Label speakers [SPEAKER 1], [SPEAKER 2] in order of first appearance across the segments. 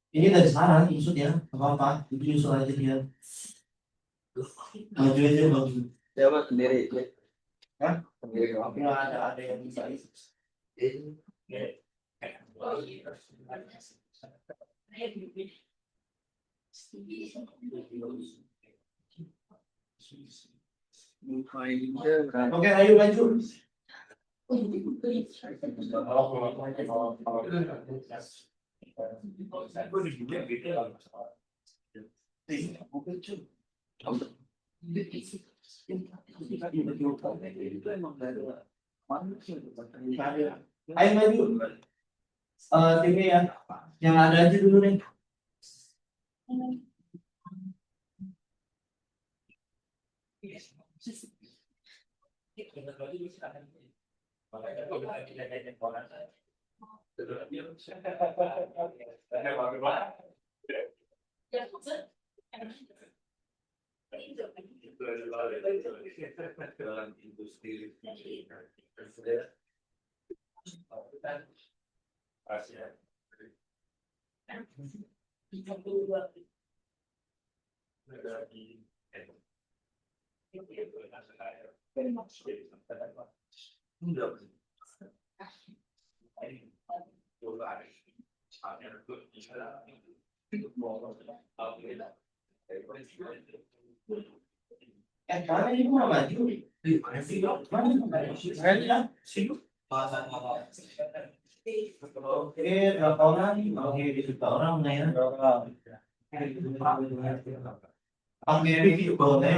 [SPEAKER 1] Ini dari sekarang usut ya, apa-apa, itu usul aja dia. Maju aja bagus.
[SPEAKER 2] Coba sendiri.
[SPEAKER 1] Hah?
[SPEAKER 2] Sendiri.
[SPEAKER 1] Nggak ada yang bisa itu. Oke, ayo maju. Ayo maju. Timnya ya, yang ada aja dulu nih.
[SPEAKER 2] Dalam industri
[SPEAKER 1] Mana ini mau maju? Oke, berapa orang? Oke, juta orang ya. Oke, video boleh.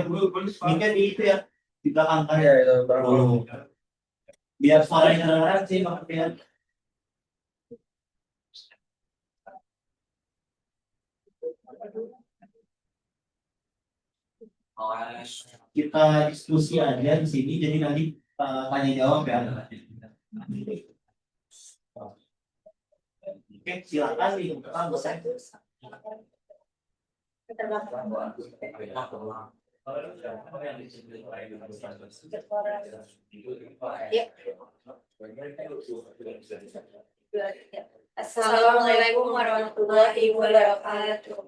[SPEAKER 1] Mungkin itu ya di belakang kan.
[SPEAKER 2] ya itu berapa?
[SPEAKER 1] Biar suaranya kedengaran sih, maksudnya. Kita diskusi aja di sini, jadi nanti tanya jawab ya. Oke, silakan nih,
[SPEAKER 3] Assalamualaikum warahmatullahi wabarakatuh.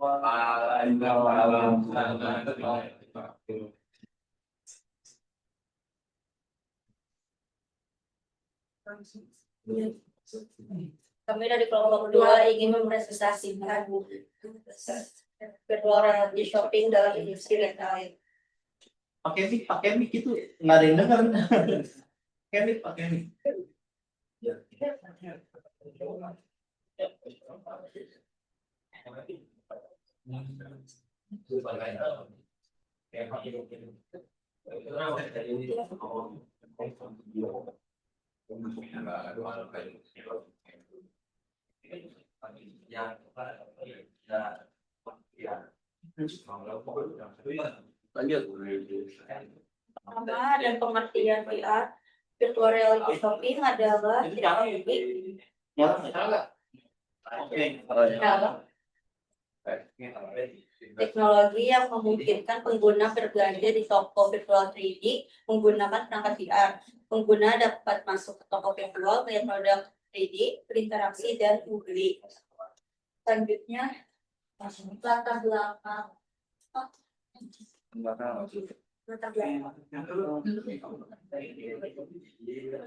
[SPEAKER 3] Kami dari kelompok 2 ingin mempresentasikan virtual reality shopping dalam industri retail.
[SPEAKER 1] pakai mic itu nggak ada yang dengar. Pakai mic.
[SPEAKER 3] Nama dan pengertian VR virtual reality shopping adalah teknologi yang memungkinkan pengguna berbelanja di toko virtual 3D menggunakan perangkat VR. Pengguna dapat masuk ke toko virtual, melihat produk 3D, berinteraksi, dan membeli. Selanjutnya, latar belakang.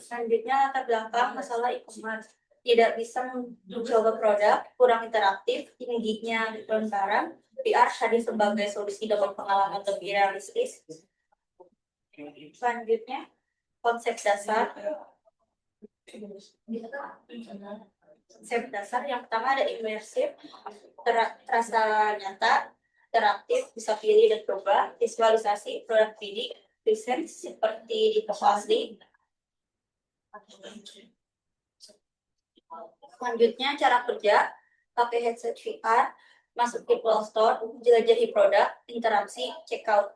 [SPEAKER 3] Selanjutnya, latar belakang masalah e-commerce. Tidak bisa mencoba produk, kurang interaktif, tingginya kelontaran. VR hadir sebagai solusi dapat pengalaman lebih realistis. Selanjutnya, konsep dasar. Konsep dasar yang pertama ada imersif, terasa nyata, interaktif, bisa pilih dan coba, visualisasi, produk 3D, desain seperti di toko asli. Selanjutnya cara kerja, pakai headset VR, masuk ke Play Store, jelajahi produk, interaksi, checkout.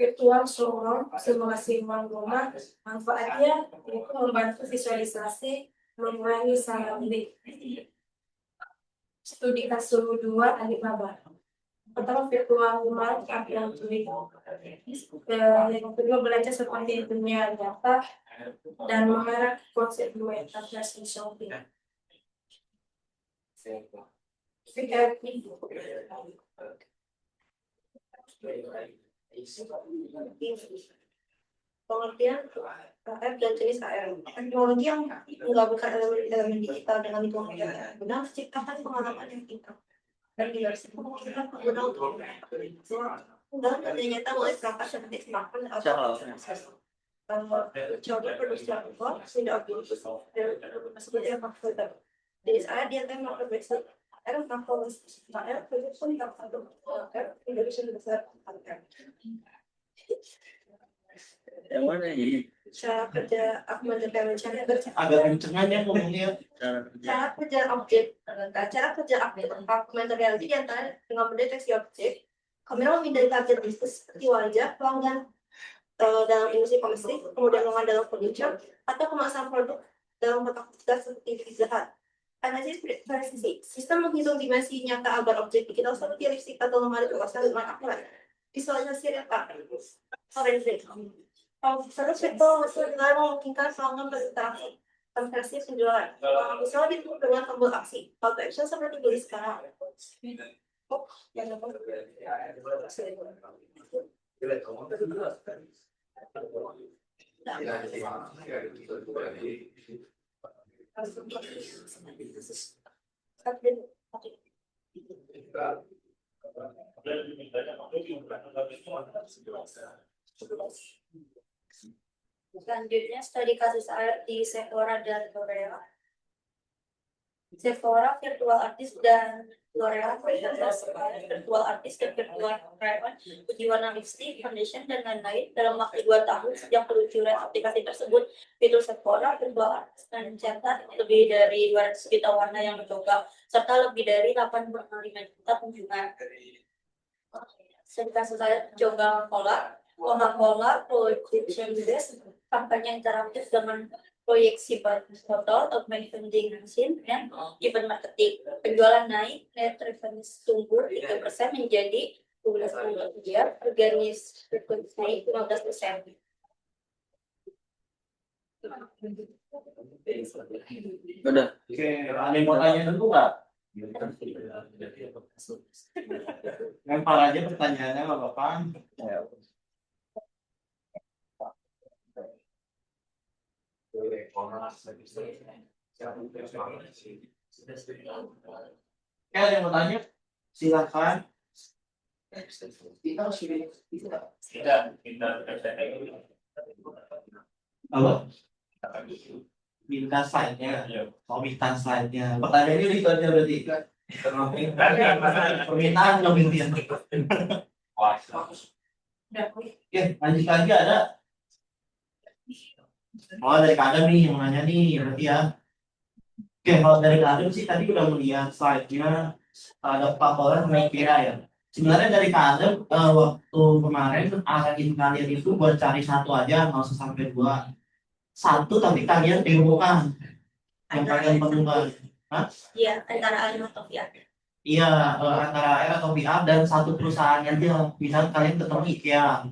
[SPEAKER 3] Virtual showroom, simulasi rumah, manfaatnya itu membantu visualisasi, mengurangi salah beli.
[SPEAKER 4] studi kasus 2 adik maba. Pertama virtual rumah yang studi. Yang kedua belajar seperti dunia nyata dan mengarah konsep dueta plus shopping.
[SPEAKER 3] Pengertian KF dan jenis AR. Teknologi yang menggabungkan elemen digital dengan lingkungan nyata guna menciptakan pengalaman yang pintar dan diversi memungkinkan pengguna untuk dalam dunia nyata mulai perangkat seperti smartphone atau coba produksi laptop tidak objek seperti yang maksudnya. Jenis AR dia akan melakukan AR melakukan AR pun tidak satu AR tidak bisa besar AR.
[SPEAKER 2] Yang mana ini?
[SPEAKER 3] Cara kerja augmented reality
[SPEAKER 1] Agak kenceng aja ngomongnya.
[SPEAKER 3] cara kerja objek augmented reality diantara dengan mendeteksi objek, kamera memindai target bisnis seperti wajah pelanggan dalam industri komersil, kemudian dalam furniture atau kemasan produk dalam kotak digital seperti Pizza Hut. Analisis presisi, sistem menghitung dimensi nyata agar objek digital seperti lipstick atau lemari terpasang dengan akurat. Visualisasi real-time, forensik. Terus itu sebenarnya memungkinkan pelanggan berinteraksi, konversi penjualan. Misalnya ditutup dengan tombol aksi, call to action seperti beli sekarang. Selanjutnya studi kasus AR di Sephora dan L'Oreal. Sephora virtual artist dan L'Oreal virtual artist dan virtual rayon, uji warna lipstick, foundation dan lain-lain dalam waktu 2 tahun sejak peluncuran aplikasi tersebut. Fitur Sephora virtual artist mencetak lebih dari 200 juta warna yang berbeda serta lebih dari 85 juta kunjungan. Studi kasus AR Coca-Cola Projection Base, kampanye interaktif dengan proyeksi total augmented machine dan event marketing. Penjualan naik, net revenue tumbuh 3% menjadi 12,3 miliar, organis naik 15%.
[SPEAKER 2] Udah.
[SPEAKER 1] Oke, ada yang mau tanya dulu nggak? Lempar aja pertanyaannya nggak apa-apa. Oke, ada yang mau tanya? Silakan. Apa? Minta slide-nya. Oh, minta slide-nya. Pertanyaannya itu aja berarti. Permintaan dong intinya. Oke, lanjut lagi ada. Oh, dari Kadam nih yang nanya nih, berarti ya. Oke, kalau dari Kadam sih tadi udah melihat slide-nya ada paparan naik kira ya. Sebenarnya dari Kadam waktu kemarin arahin kalian itu buat cari satu aja, nggak usah sampai 2. Satu tapi kalian demokan yang kalian perlukan.
[SPEAKER 3] Iya, antara AR atau VR.
[SPEAKER 1] Iya, antara AR atau VR dan satu perusahaan aja. Misal kalian ketemu IKEA,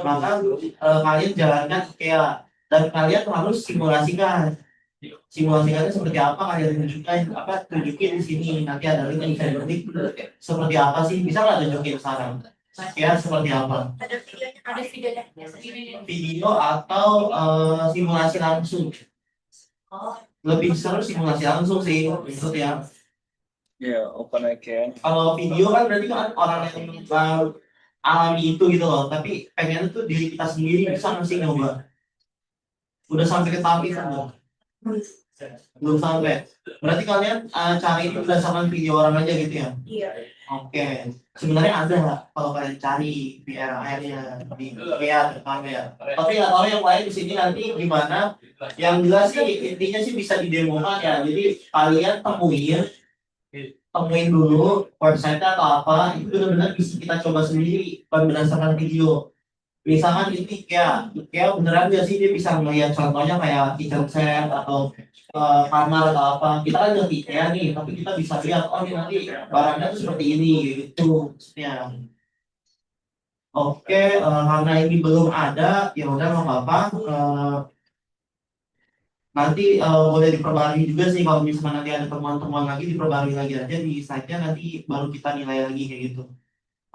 [SPEAKER 1] maka kalian jalankan IKEA dan kalian harus simulasikannya seperti apa, kalian tunjukin di sini, nanti ada link yang bisa diketik seperti apa sih, bisa nggak tunjukin sekarang ya seperti apa
[SPEAKER 3] Ada videonya.
[SPEAKER 1] video atau simulasi langsung. Lebih seru simulasi langsung sih menurut ya.
[SPEAKER 2] Ya, open again.
[SPEAKER 1] Kalau video kan berarti kan orang yang alami itu gitu loh, tapi pengen tuh diri kita sendiri bisa nggak sih nyoba. Udah sampai ke tahap itu belum sampai. Berarti kalian cari itu berdasarkan video orang aja gitu ya?
[SPEAKER 3] Iya.
[SPEAKER 1] Oke. Sebenarnya ada kalau kalian cari VR akhirnya di IKEA terutama ya. Tapi nggak tahu yang lain di sini nanti gimana. Yang jelas sih intinya sih bisa didemokan ya. Jadi kalian temuin dulu website atau apa, itu benar-benar bisa kita coba sendiri bukan berdasarkan video. Misalkan ini kayak beneran gak sih dia bisa melihat contohnya kayak kitchen set atau kamar atau apa. Kita kan nggak IKEA nih, tapi kita bisa lihat oh ini nanti barangnya tuh seperti ini gitu maksudnya. Oke, karena ini belum ada, ya udah nggak apa-apa. Nanti boleh diperbarui juga sih kalau misalnya nanti ada temuan-temuan lagi diperbarui lagi aja di slide-nya nanti baru kita nilai lagi kayak gitu.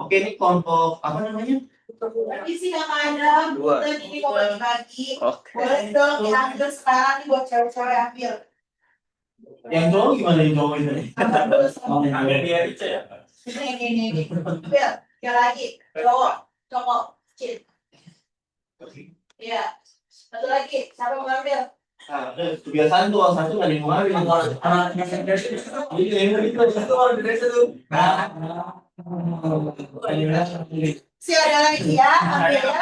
[SPEAKER 1] Oke, ini kelompok apa namanya?
[SPEAKER 5] Permisi Kakak Adam,
[SPEAKER 2] Dua.
[SPEAKER 5] kita ini mau bagi-bagi.
[SPEAKER 2] Oke.
[SPEAKER 5] Boleh dong diambil sekarang nih buat cewek-cewek ambil.
[SPEAKER 1] Yang cowok gimana yang cowok itu?
[SPEAKER 5] Ambil
[SPEAKER 1] Oh, yang cowok.
[SPEAKER 5] ini. Ambil, yang lagi, cowok, kecil. Iya. Satu lagi, siapa mau ambil?
[SPEAKER 1] Nah, kebiasaan tuh orang satu nggak ada yang mau ngambil. Jadi yang itu satu orang dari satu.
[SPEAKER 5] Si ada lagi ya, ambil ya.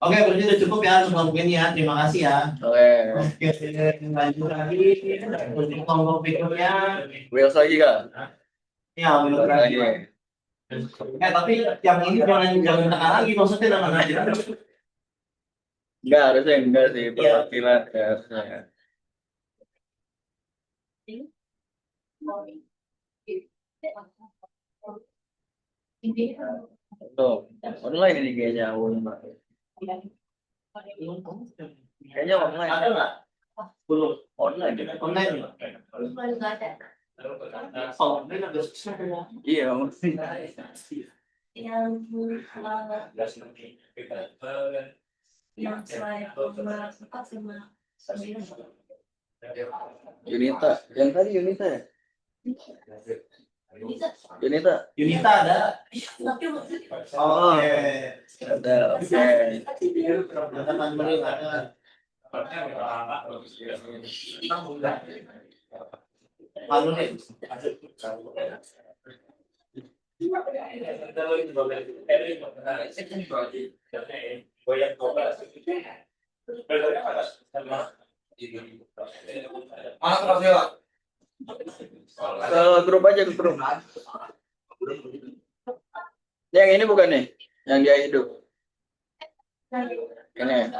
[SPEAKER 1] Oke, berarti udah cukup ya untuk kelompok ini ya. Terima kasih ya.
[SPEAKER 2] Oke.
[SPEAKER 1] Oke, lanjut lagi untuk kelompok berikutnya.
[SPEAKER 2] Wheels lagi kak.
[SPEAKER 1] Ya, belum lagi. Tapi yang ini jangan tekan lagi maksudnya dengan aja.
[SPEAKER 2] Enggak, harusnya enggak sih, perwakilan ya harusnya. Tuh, online ini kayaknya Kayaknya online.
[SPEAKER 1] Ada nggak? Belum.
[SPEAKER 2] Online.
[SPEAKER 1] Online.
[SPEAKER 3] Nggak ada.
[SPEAKER 1] Oh, ini ada susah ya.
[SPEAKER 2] Iya,
[SPEAKER 3] Yang slide nomor 4 sama 9.
[SPEAKER 2] Unita. Yang tadi Unita ya? Unita.
[SPEAKER 1] Unita ada.
[SPEAKER 3] Tapi
[SPEAKER 1] Oh, oke.
[SPEAKER 2] Ada. Oke.
[SPEAKER 1] Ada Mandarin, ada. Mandarin.
[SPEAKER 2] Ke grup aja ke grup. Yang ini bukan nih? Yang dia hidup. Ini.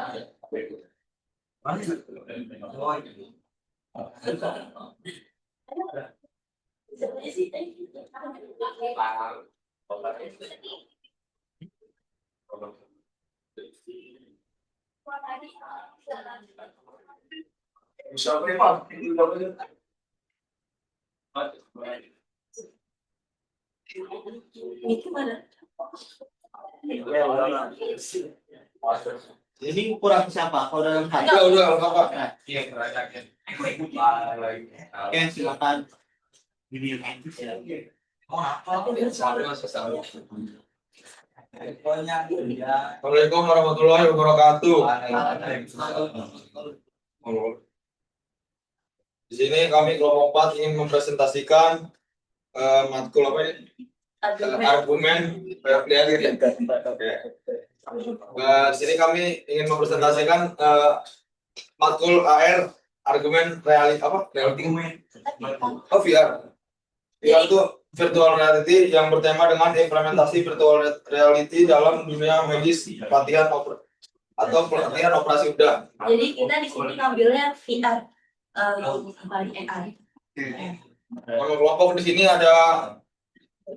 [SPEAKER 3] itu mana?
[SPEAKER 1] Ini kurang siapa? Kalau dalam hal.
[SPEAKER 6] Udah, apa?
[SPEAKER 1] Oke, silakan. Ini yang
[SPEAKER 6] Assalamualaikum warahmatullahi wabarakatuh. Di sini kami kelompok 4 ingin mempresentasikan matkul apa ini? Argumen reality. Di sini kami ingin mempresentasikan matkul AR argumen reality apa? Reality. Oh, VR. VR itu virtual reality yang bertema dengan implementasi virtual reality dalam dunia medis, pelatihan pelatihan operasi udara.
[SPEAKER 3] Jadi kita di sini ngambilnya VR, kembali AI.
[SPEAKER 6] Kalau kelompok di sini ada,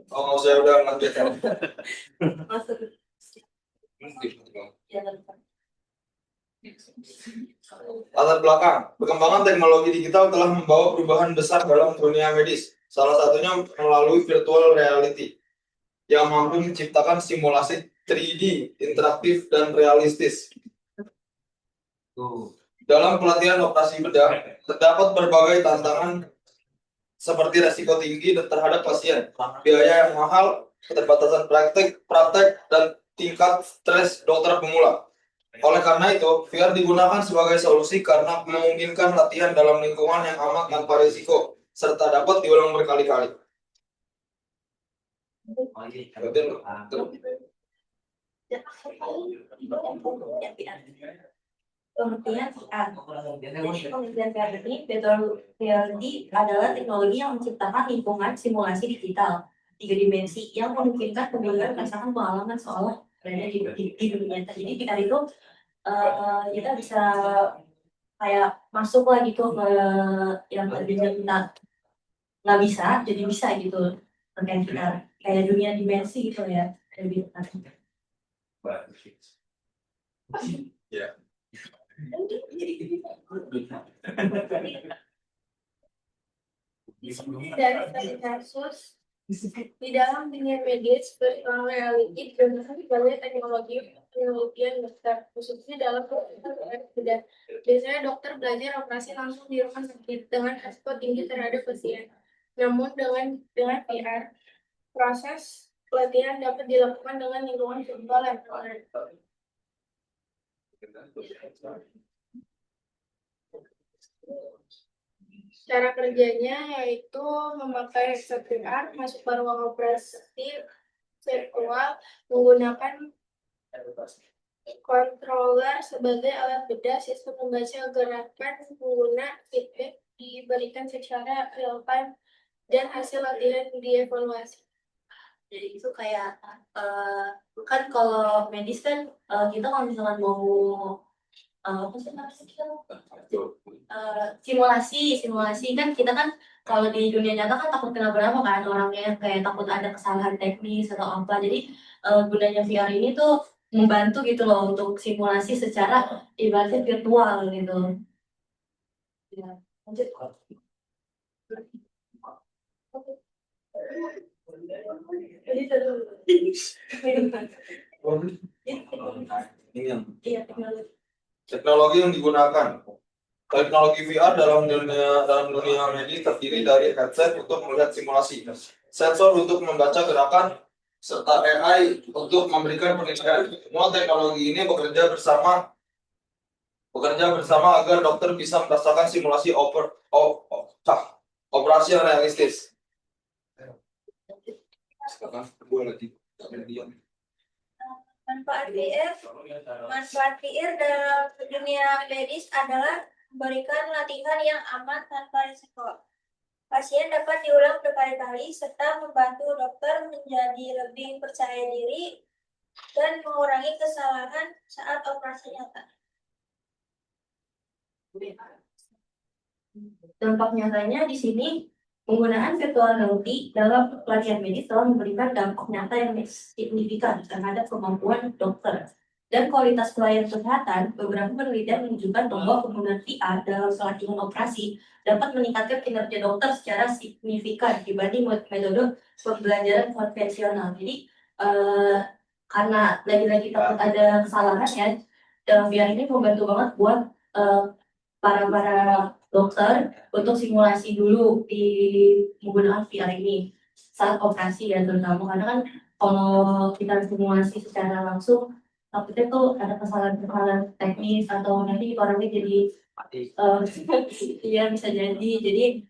[SPEAKER 6] oh saya udah lanjut.
[SPEAKER 3] Masuk.
[SPEAKER 6] Latar belakang, perkembangan teknologi digital telah membawa perubahan besar dalam dunia medis. Salah satunya melalui virtual reality yang mampu menciptakan simulasi 3D interaktif dan realistis. Dalam pelatihan operasi bedah, terdapat berbagai tantangan seperti resiko tinggi terhadap pasien, biaya yang mahal, keterbatasan praktek, dan tingkat stres dokter pemula. Oleh karena itu, VR digunakan sebagai solusi karena memungkinkan latihan dalam lingkungan yang aman tanpa risiko, serta dapat diulang berkali-kali.
[SPEAKER 3] Pengertian VR. Pengertian VR ini virtual reality adalah teknologi yang menciptakan lingkungan simulasi digital tiga dimensi yang memungkinkan pembelajaran merasakan pengalaman seolah berada di dunia nyata. Jadi VR itu kita bisa kayak masuk lah gitu ke yang tadinya kita nggak bisa jadi bisa gitu terkait VR kayak dunia dimensi gitu ya lebih dekat.
[SPEAKER 6] Ya.
[SPEAKER 4] Dari kasus di dalam dunia medis virtual reality digunakan sebagai teknologi yang besar khususnya dalam bedah. Biasanya dokter belajar operasi langsung di rumah sakit dengan resiko tinggi terhadap pasien. Namun dengan VR, proses pelatihan dapat dilakukan dengan lingkungan virtual yang aman. Cara kerjanya yaitu memakai headset VR, masuk ke ruang operasi virtual, menggunakan controller sebagai alat bedah, sistem membaca gerakan pengguna feedback diberikan secara real time, dan hasil latihan dievaluasi.
[SPEAKER 3] Jadi itu kayak kan kalau medis kan kita kalau misalkan mau apa sih namanya simulasi kan kita kan kalau di dunia nyata kan takut kena berapa kan orangnya kayak takut ada kesalahan teknis atau apa. Jadi gunanya VR ini tuh membantu gitu loh untuk simulasi secara ibaratnya virtual gitu. Ya, lanjut.
[SPEAKER 6] Ini yang
[SPEAKER 3] Iya, teknologi.
[SPEAKER 6] teknologi yang digunakan. Teknologi VR dalam dunia medis terdiri dari headset untuk melihat simulasi, sensor untuk membaca gerakan, serta AI untuk memberikan penilaian. Semua teknologi ini bekerja bersama agar dokter bisa merasakan simulasi operasi yang realistis. Sekarang gue lagi diam.
[SPEAKER 4] Manfaat VR dalam dunia medis adalah memberikan latihan yang aman tanpa risiko. Pasien dapat diulang berkali-kali serta membantu dokter menjadi lebih percaya diri dan mengurangi kesalahan saat operasi nyata.
[SPEAKER 3] Dampak nyatanya di sini penggunaan virtual reality dalam pelatihan medis telah memberikan dampak nyata yang signifikan terhadap kemampuan dokter dan kualitas pelayanan kesehatan. Beberapa penelitian menunjukkan bahwa penggunaan VR dalam pelatihan operasi dapat meningkatkan kinerja dokter secara signifikan dibanding metode pembelajaran konvensional. Jadi karena lagi-lagi takut ada kesalahan ya, dalam VR ini membantu banget buat para dokter untuk simulasi dulu di menggunakan VR ini saat operasi ya terutama karena kan kalau kita simulasi secara langsung takutnya tuh ada kesalahan teknis atau nanti orangnya jadi iya bisa jadi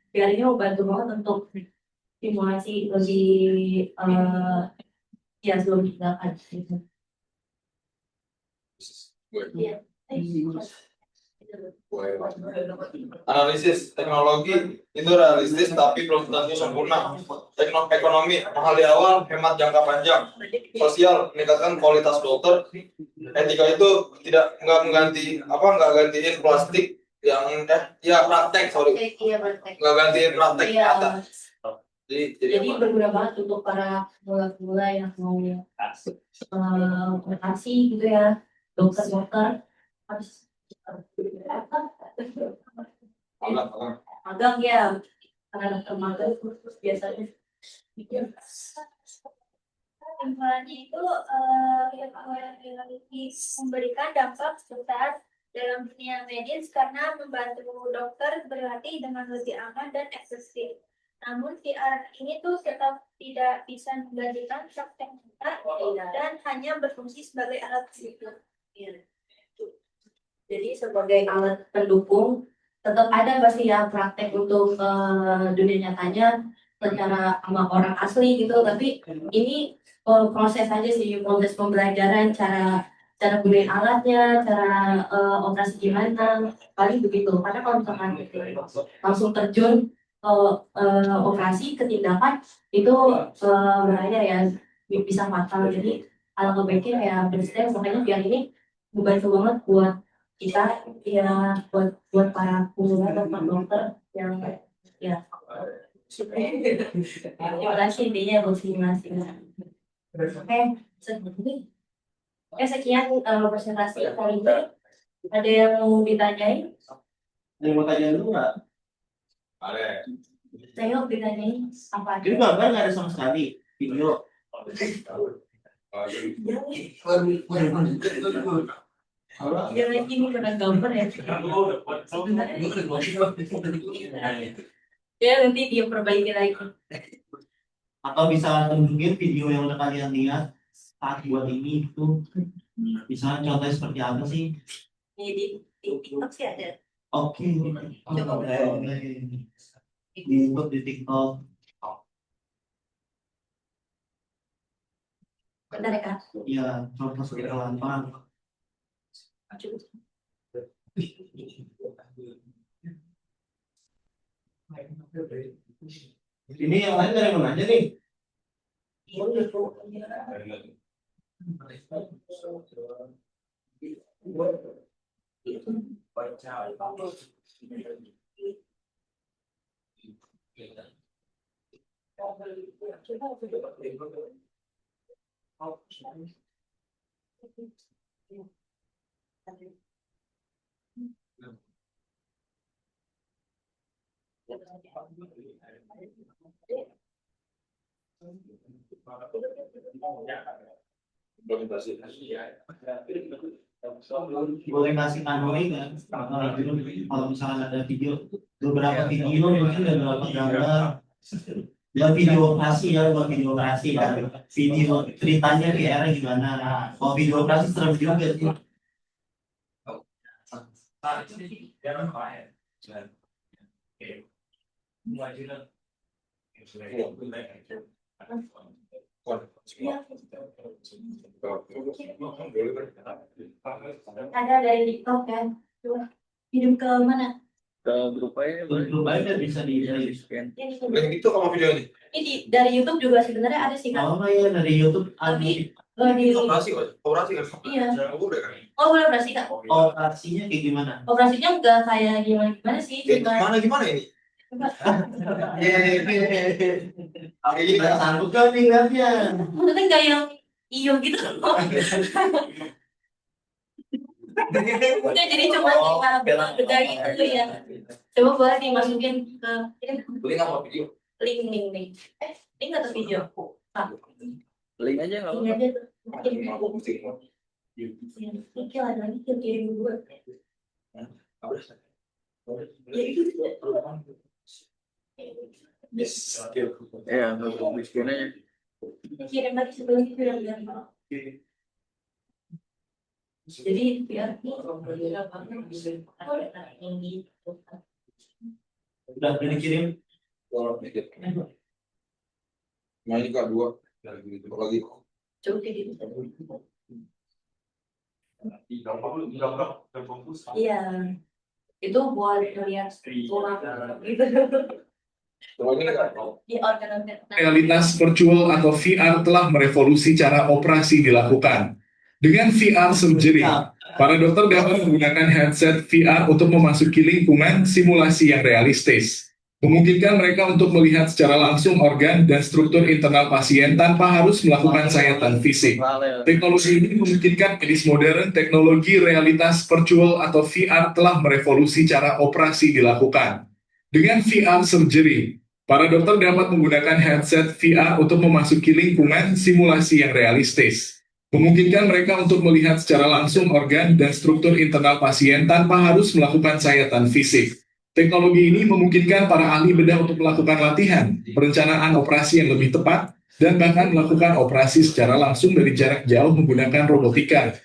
[SPEAKER 3] VR ini membantu banget untuk simulasi lebih ya sebelum dilakukan gitu. Iya.
[SPEAKER 6] Analisis teknologi itu realistis tapi belum tentu sempurna. Ekonomi mahal di awal, hemat jangka panjang. Sosial meningkatkan kualitas dokter. Etika itu nggak gantiin plastik yang praktek
[SPEAKER 3] Praktek.
[SPEAKER 6] nggak gantiin praktek
[SPEAKER 3] Iya.
[SPEAKER 6] nyata. Jadi
[SPEAKER 3] berguna banget untuk para pemula yang mau operasi gitu ya, dokter harus magang ya, karena dokter magang khusus biasanya.
[SPEAKER 4] Kesimpulannya itu memberikan dampak besar dalam dunia medis karena membantu dokter berlatih dengan lebih aman dan efektif. Namun VR ini tuh tetap tidak bisa menggantikan praktek nyata dan hanya berfungsi sebagai alat pendukung.
[SPEAKER 3] Jadi sebagai alat pendukung tetap ada pasti ya praktek untuk dunia nyatanya secara sama orang asli gitu, tapi ini proses aja sih, proses pembelajaran cara gunain alatnya, cara operasi gimana, paling begitu. Karena kalau misalkan langsung terjun operasi ketindakan itu bahaya ya, bisa fatal. Jadi alangkah baiknya ya berstem, makanya biar ini membantu banget buat kita ya, buat para pengguna atau dokter yang ya. Terima kasih intinya buat masing-masing. Sekian presentasi kali ini. Ada yang mau ditanyain?
[SPEAKER 1] Ada yang mau tanya dulu nggak?
[SPEAKER 3] Saya mau ditanyain apa aja?
[SPEAKER 1] Ini gambar nggak ada sama sekali, video.
[SPEAKER 3] Ya lagi ini bukan gambar ya. Ya nanti dia perbaiki lagi.
[SPEAKER 1] Atau bisa tunjukin video yang udah kalian lihat saat buat ini itu. Misalnya contohnya seperti apa sih?
[SPEAKER 3] Ini di TikTok sih ada.
[SPEAKER 1] Oke. Di YouTube, di TikTok.
[SPEAKER 3] Bentar ya Kak.
[SPEAKER 1] Iya, contoh seperti apa? Ini yang lain dari mana aja nih? Boleh kasih kanori kan? Kalau misalnya ada video, beberapa video mungkin ada beberapa gambar. Ya video operasi ya, buat video operasi ya. Video ceritanya VR gimana? Kalau video operasi serem juga sih.
[SPEAKER 3] Ada dari TikTok kan? Coba kirim ke mana?
[SPEAKER 2] Ke grup aja boleh.
[SPEAKER 1] Grup aja bisa di
[SPEAKER 2] Scan.
[SPEAKER 3] Ini
[SPEAKER 6] Link itu sama video ini.
[SPEAKER 3] dari YouTube juga sebenarnya ada sih Kak.
[SPEAKER 1] Oh iya, dari YouTube ada
[SPEAKER 3] Di
[SPEAKER 6] Operasi kan?
[SPEAKER 3] Iya.
[SPEAKER 6] Udah kan?
[SPEAKER 3] Oh boleh operasi Kak.
[SPEAKER 1] operasinya kayak gimana?
[SPEAKER 3] Operasinya enggak kayak gimana sih?
[SPEAKER 6] Gimana ini? Kayak gini
[SPEAKER 1] Nggak
[SPEAKER 6] kan?
[SPEAKER 1] sanggup kan nih lihatnya.
[SPEAKER 3] Maksudnya enggak yang iyo gitu. Udah jadi cuma beda gitu ya. Coba boleh dimasukin ke
[SPEAKER 6] Link apa video?
[SPEAKER 3] link. Link atau video?
[SPEAKER 2] Link aja nggak
[SPEAKER 3] Ini
[SPEAKER 2] apa-apa.
[SPEAKER 3] aja tuh. Ini lagi kirim gue. Ya itu.
[SPEAKER 2] Ya, nggak scan aja.
[SPEAKER 3] Kirim lagi sebelum kirim biar. Jadi biar ini
[SPEAKER 1] Udah dikirim.
[SPEAKER 6] Nah ini kak dua. Lagi.
[SPEAKER 3] coba gitu. Iya. Itu buat melihat orang gitu.
[SPEAKER 6] Coba ini kak.
[SPEAKER 3] Di organ-organ.
[SPEAKER 7] Realitas virtual atau VR telah merevolusi cara operasi dilakukan. Dengan VR surgery, para dokter dapat menggunakan headset VR untuk memasuki lingkungan simulasi yang realistis, memungkinkan mereka untuk melihat secara langsung organ dan struktur internal pasien tanpa harus melakukan sayatan fisik. Teknologi ini memungkinkan medis modern. Teknologi realitas virtual atau VR telah merevolusi cara operasi dilakukan. Dengan VR surgery, para dokter dapat menggunakan headset VR untuk memasuki lingkungan simulasi yang realistis, memungkinkan mereka untuk melihat secara langsung organ dan struktur internal pasien tanpa harus melakukan sayatan fisik. Teknologi ini memungkinkan para ahli bedah untuk melakukan latihan, perencanaan operasi yang lebih tepat, dan bahkan melakukan operasi secara langsung dari jarak jauh menggunakan robotika.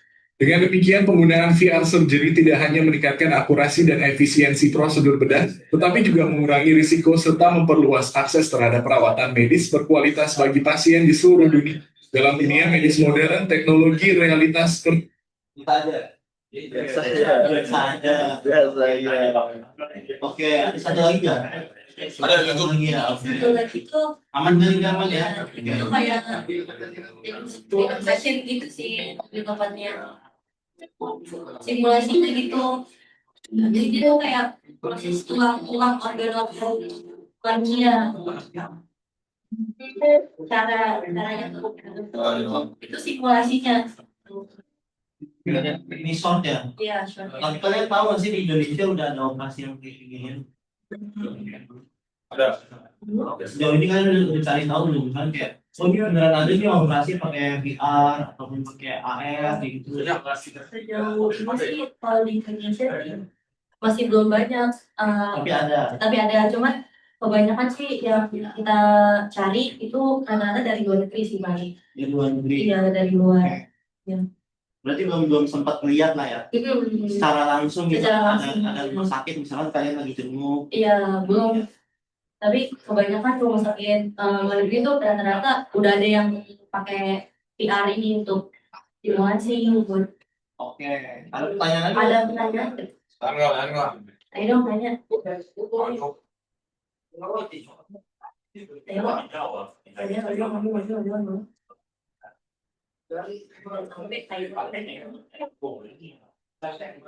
[SPEAKER 7] Dengan demikian, penggunaan VR surgery tidak hanya meningkatkan akurasi dan efisiensi prosedur bedah, tetapi juga mengurangi risiko serta memperluas akses terhadap perawatan medis berkualitas bagi pasien di seluruh dunia. Dalam dunia medis modern, teknologi realitas
[SPEAKER 1] Kita aja.
[SPEAKER 2] Biasa aja.
[SPEAKER 1] Biasa aja.
[SPEAKER 2] Biasa aja.
[SPEAKER 1] Oke, ada satu lagi nggak?
[SPEAKER 6] Ada di YouTube.
[SPEAKER 1] Iya.
[SPEAKER 3] Satu lagi tuh
[SPEAKER 1] Aman dari aman ya.
[SPEAKER 3] itu kayak session gitu sih di tempatnya, simulasinya gitu. Jadi dia kayak proses tulang-tulang organ-organ manusia, caranya tuh itu simulasinya.
[SPEAKER 1] Ini short ya.
[SPEAKER 3] Iya, sure.
[SPEAKER 1] Tapi kalian tahu nggak sih di Indonesia udah ada operasi yang kayak gini?
[SPEAKER 6] Ada.
[SPEAKER 1] Sejauh ini kan udah cari tahu belum kan kayak oh ini beneran ada nih operasi pakai VR ataupun pakai AR gitu.
[SPEAKER 3] Sejauh ini sih kalau di Indonesia sih masih belum banyak,
[SPEAKER 1] Tapi ada.
[SPEAKER 3] cuman kebanyakan sih yang kita cari itu rata-rata dari luar negeri sih Bang.
[SPEAKER 1] Di luar negeri.
[SPEAKER 3] Iya, dari luar.
[SPEAKER 1] Berarti belum sempat lihat lah ya. Secara langsung gitu.
[SPEAKER 3] Secara langsung.
[SPEAKER 1] Ada rumah sakit misalkan kalian lagi jenguk.
[SPEAKER 3] Iya, belum. Tapi kebanyakan rumah sakit luar negeri itu rata-rata udah ada yang pakai VR ini untuk simulasi.
[SPEAKER 1] Oke. Ada pertanyaan lagi?
[SPEAKER 3] Ada pertanyaan?
[SPEAKER 6] Enggak.
[SPEAKER 3] Ayo dong tanya.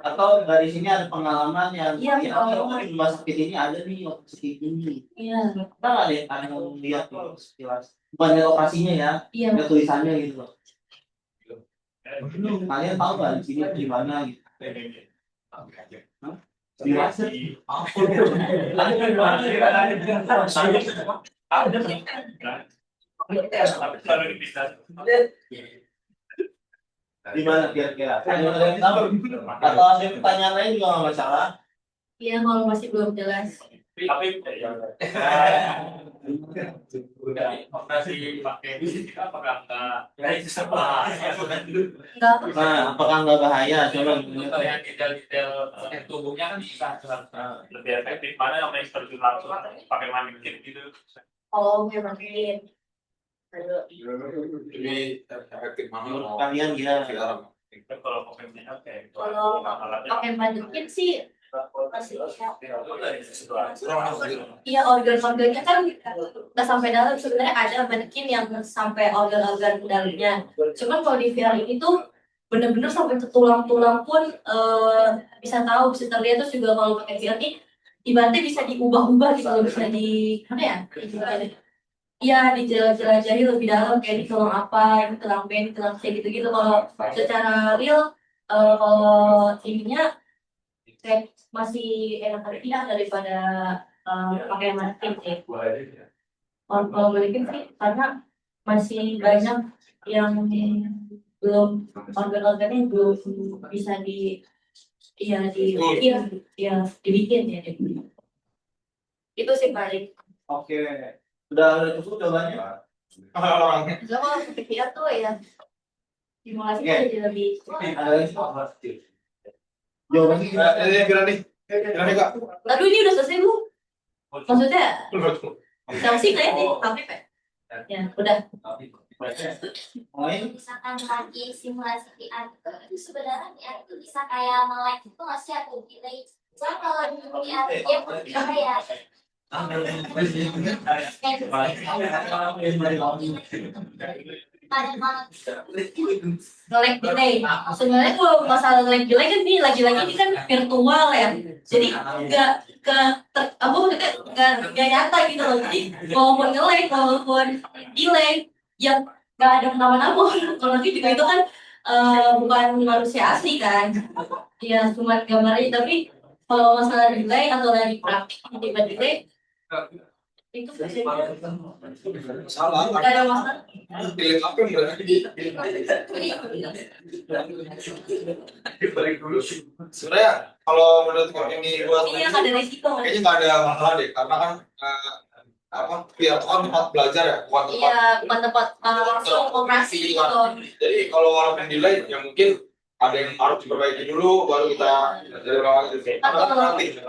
[SPEAKER 1] Atau dari sini ada pengalaman yang
[SPEAKER 3] Iya,
[SPEAKER 1] ya,
[SPEAKER 3] pengalaman.
[SPEAKER 1] di rumah sakit ini ada nih operasi ini.
[SPEAKER 3] Iya,
[SPEAKER 1] Kita nggak ada yang lihat tuh sekilas. Bukan lihat operasinya ya,
[SPEAKER 3] iya.
[SPEAKER 1] lihat tulisannya gitu loh. Kalian tahu nggak di sini di mana gitu? Di Washington. Di mana kira-kira? Ada yang tahu? Atau ada pertanyaan lain juga nggak masalah.
[SPEAKER 3] Iya, kalau masih belum jelas.
[SPEAKER 8] Operasi pakai apakah
[SPEAKER 3] Enggak.
[SPEAKER 1] Nah, apakah nggak bahaya? Coba.
[SPEAKER 8] yang detail-detail tubuhnya kan bisa lebih efektif, mana yang terjun langsung pakai mannequin gitu.
[SPEAKER 3] Oh, memang mungkin.
[SPEAKER 6] Jadi efektif
[SPEAKER 1] Menurut
[SPEAKER 6] mana?
[SPEAKER 1] kalian ya?
[SPEAKER 8] Kalau pakai oke.
[SPEAKER 3] Kalau pakai mannequin sih masih iya, organ-organnya kan nggak sampai dalam. Sebenarnya ada mannequin yang sampai organ-organ dalamnya. Cuman kalau di VR ini tuh bener-bener sampai ke tulang-tulang pun bisa tahu, bisa terlihat. Terus juga kalau pakai VR ini ibaratnya bisa diubah-ubah gitu loh, bisa di apa ya? Iya, dijelajahi lebih dalam kayak di tulang apa, ini tulang B, ini tulang C gitu-gitu. Kalau secara real, kalau ininya kayak masih enak tidak daripada pakai mannequin sih. Kalau mannequin sih karena masih banyak yang belum, organ-organnya belum bisa dibikin ya. Itu sih paling.
[SPEAKER 1] Oke. Udah cukup jawabannya?
[SPEAKER 6] Orang.
[SPEAKER 3] Kalau pikir tuh ya simulasi
[SPEAKER 1] Oke.
[SPEAKER 3] jadi lebih.
[SPEAKER 1] Ada lagi? Jawabannya gimana?
[SPEAKER 6] Ini Kak.
[SPEAKER 3] Aduh, ini udah selesai belum? Maksudnya Chelsea kayak nih, tapi ya udah.
[SPEAKER 9] Misalkan lagi simulasi VR itu sebenarnya itu bisa kayak melek itu nggak sih atau delay? Soalnya kalau di VR ya kayak pada banget.
[SPEAKER 3] Nge-lag delay. Sebenarnya kalau masalah nge-lag delay kan ini lagi-lagi ini kan virtual ya. Jadi nggak nyata gitu loh. Jadi walaupun nge-lag, walaupun delay, yang nggak ada kenapa-napa. Kalau lagi juga itu kan bukan manusia asli kan. Ya cuma gambar aja. Tapi kalau masalah delay atau lagi praktik tiba delay itu biasanya
[SPEAKER 6] Salah.
[SPEAKER 3] nggak ada masalah.
[SPEAKER 6] Pilih apa yang berarti? Sebenarnya kalau menurut kami ini buat
[SPEAKER 3] Ini yang ada resiko.
[SPEAKER 6] kayaknya nggak ada masalah deh, karena kan VR itu kan tempat belajar ya, bukan tempat.
[SPEAKER 3] Iya, bukan tempat langsung operasi gitu.
[SPEAKER 6] Jadi kalau walaupun delay, ya mungkin ada yang harus diperbaiki dulu, baru kita dari bawah gitu.
[SPEAKER 3] Atau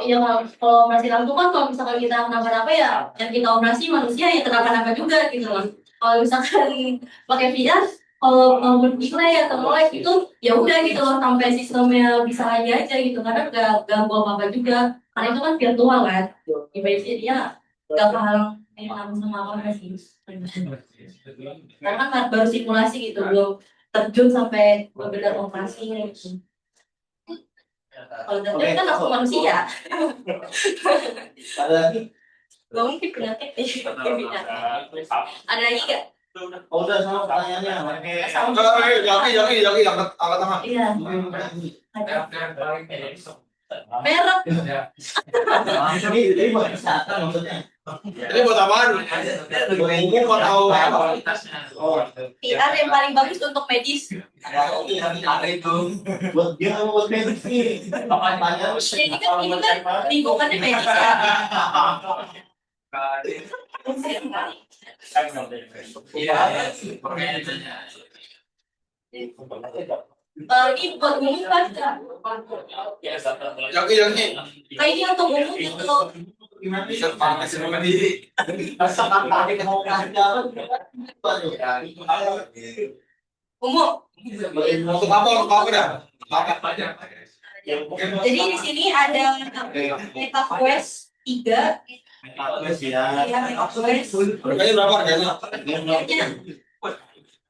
[SPEAKER 3] iya, kalau operasi langsung kan kalau misalkan kita kenapa-napa ya yang kita operasi manusia ya kenapa-napa juga gitu loh. Kalau misalkan pakai VR, kalau mau delay atau melek itu ya udah gitu loh, sampai sistemnya bisa aja gitu, karena nggak ganggu apa-apa juga. Karena itu kan virtual kan. Ibaratnya dia nggak kehalang sama apa sih. Karena kan baru simulasi gitu, belum terjun sampai benar operasi gitu. Kalau terjun kan langsung manusia.
[SPEAKER 1] Ada lagi?
[SPEAKER 3] Gak mungkin penyakit nih. Ada lagi nggak?
[SPEAKER 1] Oh, udah sama pertanyaannya. Oke.
[SPEAKER 6] Jaki, angkat tangan.
[SPEAKER 3] Iya. Merek.
[SPEAKER 1] Ini buat kesehatan maksudnya.
[SPEAKER 6] Ini buat apaan? Umum atau apa?
[SPEAKER 1] Oh,
[SPEAKER 3] PR yang paling bagus untuk medis.
[SPEAKER 1] itu buat dia buat medis nih. Pertanyaan.
[SPEAKER 3] Ini kan lingkungannya medis ya. Ini buat umum kan?
[SPEAKER 6] Jaki.
[SPEAKER 3] Kayaknya untuk umum itu
[SPEAKER 6] Bisa pakai semua diri.
[SPEAKER 3] umum.
[SPEAKER 6] Untuk apa dah?
[SPEAKER 3] Jadi di sini ada MetaQuest 3.
[SPEAKER 1] Bagus ya.
[SPEAKER 3] Ya, MetaQuest.
[SPEAKER 6] Harganya berapa harganya?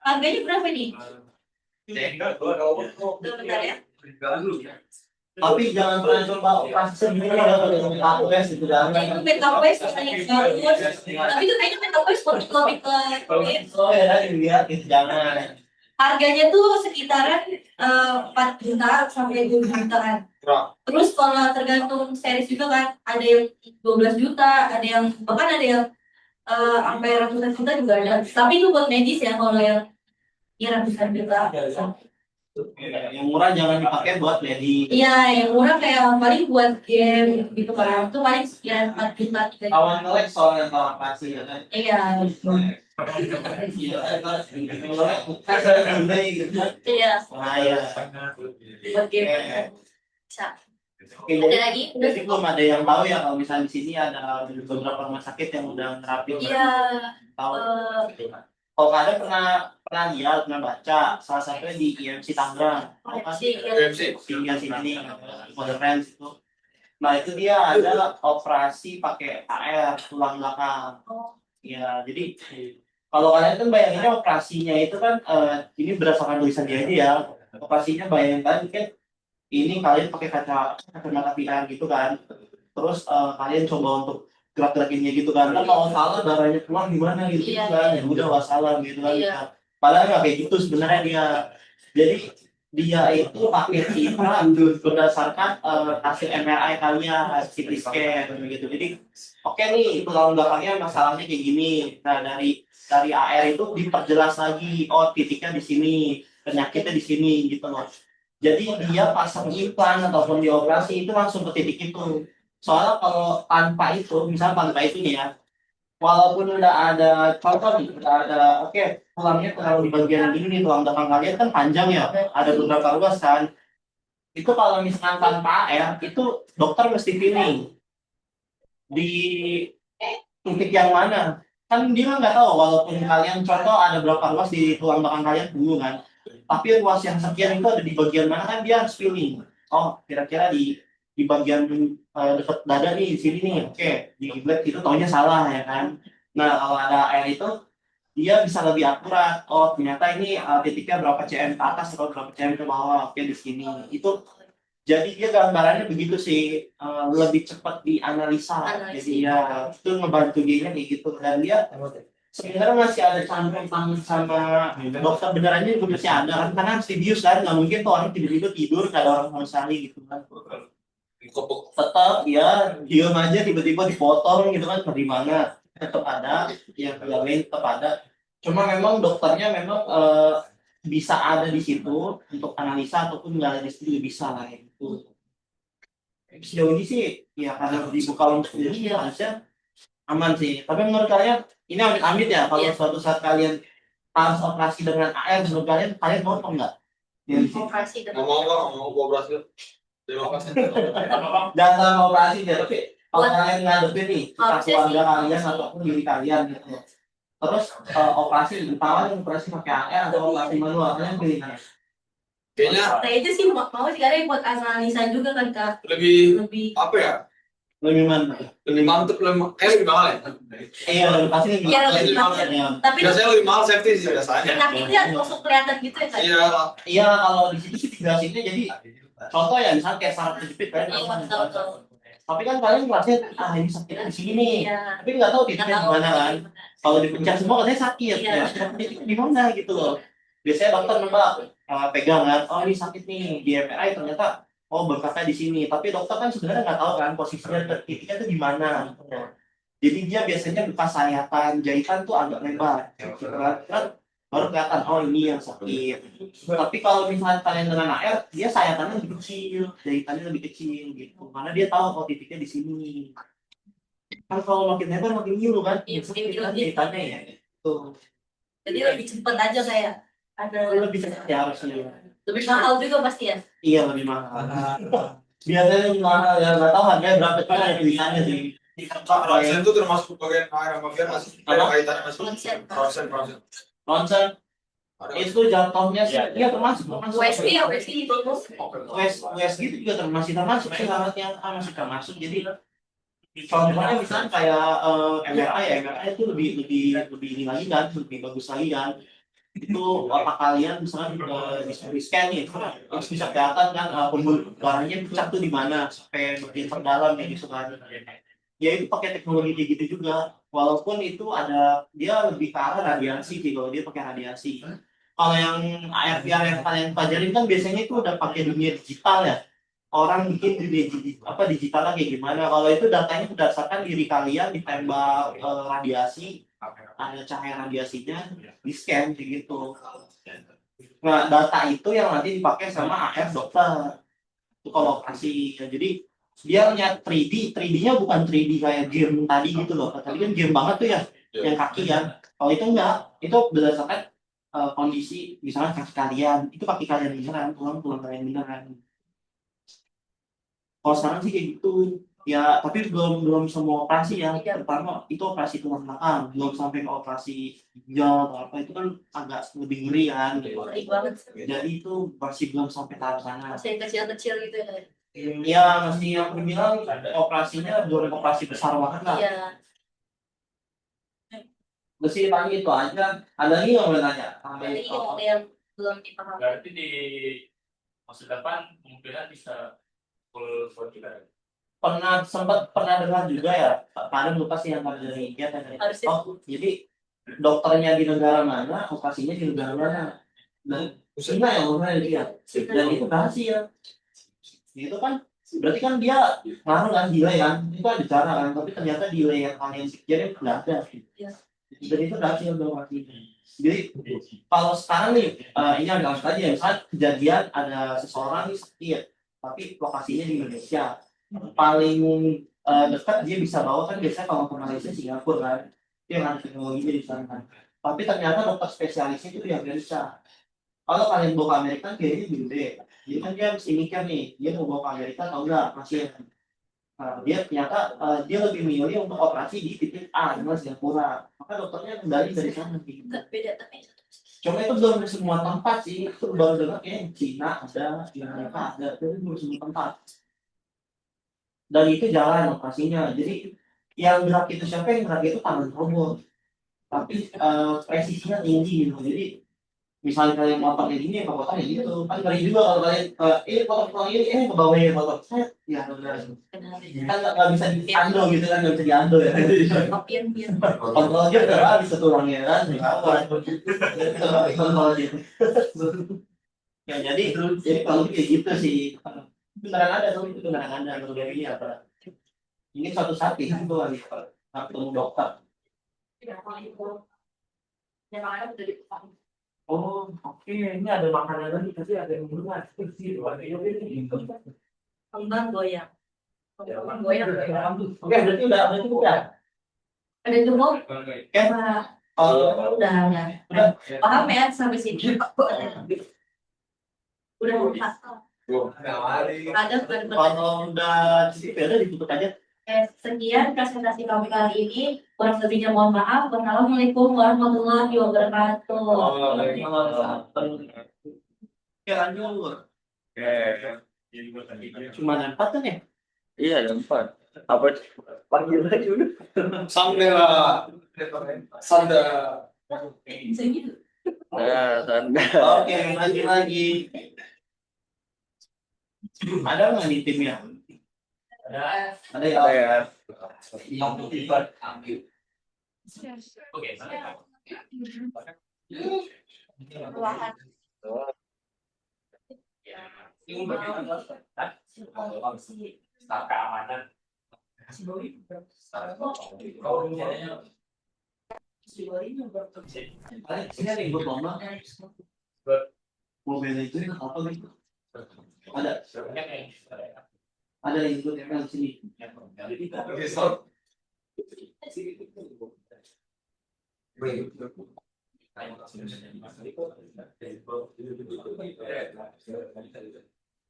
[SPEAKER 3] Harganya berapa nih? Bentar ya.
[SPEAKER 1] Tapi jangan pernah coba operasi sendiri kalau MetaQuest itu dah.
[SPEAKER 3] Itu MetaQuest yang bagus. Tapi itu kayaknya MetaQuest lebih ke
[SPEAKER 1] Oh ya, dilihat itu jangan.
[SPEAKER 3] harganya tuh sekitaran 4 juta sampai 2 jutaan. Terus kalau tergantung series juga kan, ada yang 12 juta, ada yang bahkan ada yang sampai ratusan juta juga ada. Tapi itu buat medis ya, kalau yang ratusan juta.
[SPEAKER 1] Yang murah jangan dipakai buat medis.
[SPEAKER 3] Iya, yang murah kayak paling buat game gitu kan. Itu paling sekian 4 juta 3 juta.
[SPEAKER 1] Kawan ngelek soalnya kalau pasti ya kan.
[SPEAKER 3] Iya. Iya.
[SPEAKER 1] Nah, ya.
[SPEAKER 3] Buat game. Bisa.
[SPEAKER 1] Oke,
[SPEAKER 3] Ada lagi?
[SPEAKER 1] jadi belum ada yang tahu ya kalau misalnya di sini ada beberapa rumah sakit yang udah nerapin.
[SPEAKER 3] Iya.
[SPEAKER 1] Tahu. Kalau ada pernah lihat, pernah baca, salah satunya di IMC Tangerang.
[SPEAKER 6] IMC
[SPEAKER 1] ini Modern Friends itu. Nah itu dia ada operasi pakai AR tulang belakang. Ya jadi kalau kalian kan bayanginnya operasinya itu kan ini berdasarkan tulisan dia aja ya. Operasinya bayangkan kan ini kalian pakai kacamata VR gitu kan. Terus kalian coba untuk gerak-gerakinnya gitu kan. Kan kalau salah darahnya keluar gimana gitu
[SPEAKER 3] Iya,
[SPEAKER 1] kan.
[SPEAKER 3] iya.
[SPEAKER 1] Ya udah wassalam gitu kan.
[SPEAKER 3] Iya.
[SPEAKER 1] Padahal nggak kayak gitu sebenarnya dia. Jadi dia itu pakai citra berdasarkan hasil MRI kalian, CT scan begitu. Jadi oke nih tulang belakangnya masalahnya kayak gini. Nah dari AR itu diperjelas lagi. Oh titiknya di sini, penyakitnya di sini gitu loh. Jadi dia pasang implan ataupun dioperasi itu langsung ke titik itu. Soalnya kalau tanpa itu, misalnya tanpa itu nih ya, walaupun udah ada contoh nih, udah ada oke, tulangnya terlalu di bagian ini nih, tulang belakang kalian kan panjang ya, ada beberapa ruas kan. Itu kalau misalkan tanpa AR, itu dokter mesti pilih di titik yang mana. Kan dia nggak tahu, walaupun kalian contoh ada berapa ruas di tulang belakang kalian dulu kan. Tapi ruas yang sekian itu ada di bagian mana kan dia harus pilih. Oh, kira-kira di bagian dekat dada nih di sini nih. Oke, di kiblat itu taunya salah ya kan. Nah, kalau ada AR itu dia bisa lebih akurat. Oh, ternyata ini titiknya berapa cm ke atas atau berapa cm ke bawah. Oke, di sini. Itu jadi dia gambarannya begitu sih, lebih cepat dianalisa. Jadi ya itu ngebantu dia kayak gitu dan dia sebenarnya masih ada campur tangan sama dokter benerannya juga masih ada kan karena serius kan nggak mungkin tuh orang tiba-tiba tidur nggak ada orang sama sekali gitu kan tetap ya diem aja tiba-tiba dipotong gitu kan dari mana tetap ada yang lain tetap ada cuma memang dokternya memang bisa ada di situ untuk analisa ataupun nggak ada di situ juga bisa lah itu sejauh ini sih ya karena dibuka untuk ini ya harusnya aman sih tapi menurut kalian ini amit-amit ya kalau suatu saat kalian harus operasi dengan AR menurut kalian mau atau enggak?
[SPEAKER 3] Operasi
[SPEAKER 6] Nggak mau operasi. Terima kasih.
[SPEAKER 1] Jangan operasi ya tapi kalau kalian ngadepin nih keluarga kalian ataupun diri kalian gitu terus operasi ditawarin operasi pakai AR atau operasi manual kalian pilihnya
[SPEAKER 6] Kayaknya
[SPEAKER 3] Nah itu sih mau sih karena buat analisa juga kan kak.
[SPEAKER 6] lebih apa ya?
[SPEAKER 1] Lebih mana?
[SPEAKER 6] Lebih mantep, lebih mahal ya.
[SPEAKER 1] Iya, pasti lebih
[SPEAKER 3] Iya,
[SPEAKER 1] mahal.
[SPEAKER 3] lebih mahal.
[SPEAKER 1] Iya.
[SPEAKER 3] Tapi
[SPEAKER 6] Biasanya lebih mahal safety sih biasanya.
[SPEAKER 3] tapi dia langsung kelihatan gitu ya kan?
[SPEAKER 6] Iya.
[SPEAKER 1] Iya, kalau di situ sih dijelasinnya jadi contoh ya misalnya kayak saraf kejepit kan.
[SPEAKER 3] Iya, betul.
[SPEAKER 1] Tapi kan kalian ngerasa ini sakitnya di sini nih.
[SPEAKER 3] Iya.
[SPEAKER 1] Tapi nggak tahu titiknya di mana kan. Kalau
[SPEAKER 3] Iya.
[SPEAKER 1] dipencet semua katanya sakit
[SPEAKER 3] Iya.
[SPEAKER 1] ya. Titiknya di mana gitu loh. Biasanya dokter nembak pegang kan, oh ini sakit nih di MRI ternyata oh bengkaknya di sini. Tapi dokter kan sebenarnya nggak tahu kan posisinya titiknya itu di mana. Jadi dia biasanya bekas sayatan, jahitan tuh agak lebar. Gitu kan baru kelihatan oh ini yang sakit. Tapi kalau misalnya kalian dengan AR, dia sayatannya lebih kecil, jahitannya lebih kecil gitu. Karena dia tahu oh titiknya di sini. Kan kalau makin lebar makin ngilu kan.
[SPEAKER 3] Iya, makin ngilu.
[SPEAKER 1] Jahitannya ya. Tuh.
[SPEAKER 3] Jadi lebih cepet aja saya. Ada
[SPEAKER 1] Lebih cepat ya harusnya.
[SPEAKER 3] lebih mahal juga pasti ya.
[SPEAKER 1] Iya lebih mahal. Biasanya lebih mahal ya nggak tahu harganya berapa kan ada tulisannya sih.
[SPEAKER 6] Kak, ronsen itu termasuk bagian AR sama VR masih ada kaitannya masih. Ronsen.
[SPEAKER 1] Ronsen itu jatuhnya sih, iya termasuk.
[SPEAKER 3] USG ya USG itu.
[SPEAKER 1] USG itu juga termasuk sih alatnya masih termasuk. Jadi contohnya misalnya kayak MRI itu lebih ini lagi kan, lebih bagus lagi kan. Itu otak kalian misalnya di scan nih, terus bisa kelihatan kan pembuluh darahnya pecah tuh di mana sampai bagian terdalam ya gitu kan. Ya itu pakai teknologi kayak gitu juga. Walaupun itu ada dia lebih ke arah radiasi sih kalau dia pakai radiasi. Kalau yang AR VR yang kalian pelajarin kan biasanya itu udah pakai dunia digital ya. Orang bikin dunia digitalnya kayak gimana. Kalau itu datanya berdasarkan diri kalian ditembak radiasi, ada cahaya radiasinya di scan kayak gitu. Nah data itu yang nanti dipakai sama AR dokter itu kalau operasi ya. Jadi dia lihat 3D-nya bukan 3D kayak game tadi gitu loh. Tadi kan game banget tuh ya, yang kaki kan. Kalau itu enggak, itu berdasarkan kondisi misalnya kaki kalian, itu kaki kalian beneran, tulang kalian beneran. Kalau sekarang sih kayak gitu. Ya, tapi belum semua operasi ya. Pertama itu operasi tulang belakang, belum sampai ke operasi ginjal atau apa itu kan agak lebih ngeri kan.
[SPEAKER 3] Ngeri banget.
[SPEAKER 1] Jadi itu masih belum sampai tahap sana.
[SPEAKER 3] Masih kecil-kecil gitu ya.
[SPEAKER 1] Iya, masih yang bilang operasinya belum operasi besar banget lah.
[SPEAKER 3] Iya.
[SPEAKER 1] Mesti tanya itu aja. Ada lagi nggak boleh nanya?
[SPEAKER 3] Jadi yang belum dipahami.
[SPEAKER 8] Berarti di masa depan kemungkinan bisa full juga.
[SPEAKER 1] Pernah dengar juga ya, Pak lupa sih yang dari India kan.
[SPEAKER 3] Harusnya.
[SPEAKER 1] Oh, jadi dokternya di negara mana, operasinya di negara mana. Dan Cina yang ngomongnya dia. Dan itu berhasil. Itu kan berarti kan dia ngaruh kan delay kan, itu kan bicara kan, tapi ternyata delay yang kalian pikirnya nggak ada. Dan itu berhasil dong artinya. Jadi kalau sekarang nih ini agak langsung aja ya, misalnya kejadian ada seseorang nih sakit, tapi lokasinya di Indonesia. Paling dekat dia bisa bawa kan biasanya kalau ke Malaysia Singapura kan, dia yang ada teknologinya di sana kan. Tapi ternyata dokter spesialisnya itu di Amerika. Kalau kalian bawa ke Amerika kayaknya gede. Jadi kan dia mesti mikir nih, dia mau bawa ke Amerika atau enggak masih. Dia ternyata dia lebih milih untuk operasi di titik A di Singapura. Maka dokternya kembali dari sana gitu.
[SPEAKER 3] Beda tapi
[SPEAKER 1] Cuma itu belum semua tempat sih, itu baru dengar kayak Cina ada, di Amerika ada, tapi belum semua tempat. Dan itu jalan operasinya. Jadi yang gerak itu siapa yang gerak itu tangan robot. Tapi presisinya tinggi gitu. Jadi misalnya kalian motor kayak gini, potong kayak gitu. Kan ngeri juga kalau kalian potong ini ke bawah ya potong. Ya benar. Kan nggak bisa diando gitu kan, nggak bisa diando ya. Kontrol aja udah habis tulangnya kan. Kontrol aja. Ya jadi kalau kayak gitu sih. Beneran ada tuh, itu beneran ada kalau dari ini apa? Ini suatu saat itu lagi ketemu dokter. Oh, oke. Ini ada makanan lagi, tapi ada yang belum ada.
[SPEAKER 3] kembang goyang. Kembang goyang.
[SPEAKER 1] Oke, berarti udah cukup ya?
[SPEAKER 3] Ada jumlah?
[SPEAKER 1] Ya.
[SPEAKER 3] Udah. Paham ya sampai sini? Udah empat. Ada
[SPEAKER 1] Kalau udah cukup ya udah ditutup aja.
[SPEAKER 3] Sekian presentasi kami kali ini. Kurang lebihnya mohon maaf. Wassalamualaikum warahmatullahi wabarakatuh.
[SPEAKER 1] Ya lanjut. Cuma ada 4 kan ya?
[SPEAKER 2] Iya, ada 4. Apa? Panggil aja udah.
[SPEAKER 6] Sandela. Sanda.
[SPEAKER 2] Nah, tanda.
[SPEAKER 1] Oke, lagi. Ada nggak di timnya? Ada ya.
[SPEAKER 2] Ada ya.
[SPEAKER 8] Yang terlibat ambil. Oke,
[SPEAKER 3] Perlahan.
[SPEAKER 8] ini bagian staf keamanan.
[SPEAKER 1] Sini ada yang lomba. Mobil itu apa gitu? Ada yang ikut yang sini.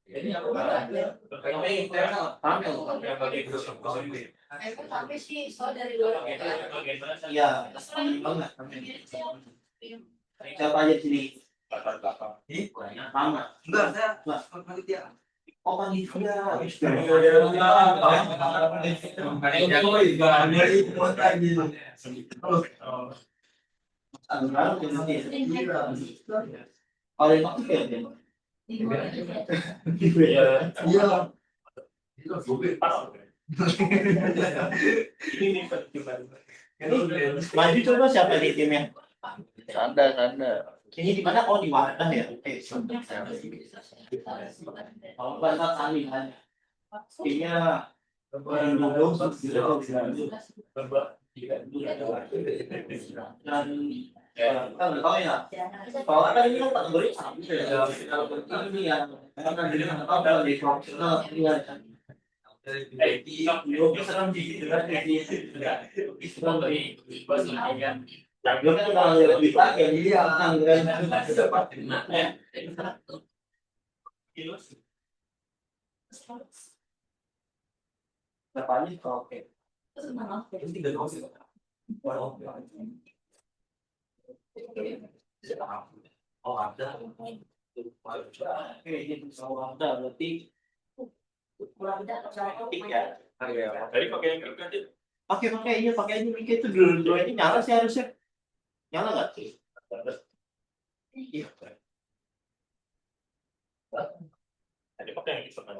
[SPEAKER 8] Ini aku
[SPEAKER 3] Tapi sih soal dari luar.
[SPEAKER 1] Iya, banget. Siapa aja di sini? Mama.
[SPEAKER 6] Enggak, saya
[SPEAKER 1] panitia. Oh, panitia. Kalau yang aktif ya? Iya. Maju coba siapa di timnya?
[SPEAKER 2] Sanda.
[SPEAKER 1] Ini di mana? Oh, di Wadah ya. Kalau bahasa kami kan, timnya dulu dan kita udah tahu ya. Kalau ada ini kan kategori sama ya. Kalau ini yang karena jadi apa di profesional ya. Gue kan kalau lebih pakai dia anggaran berapa oke. Oh ada. Oke, ini kalau ada berarti pakai iya pakai aja mikir itu dulu ini nyala sih harusnya. Nyala nggak sih? Iya.
[SPEAKER 8] Ada pakai yang itu kan?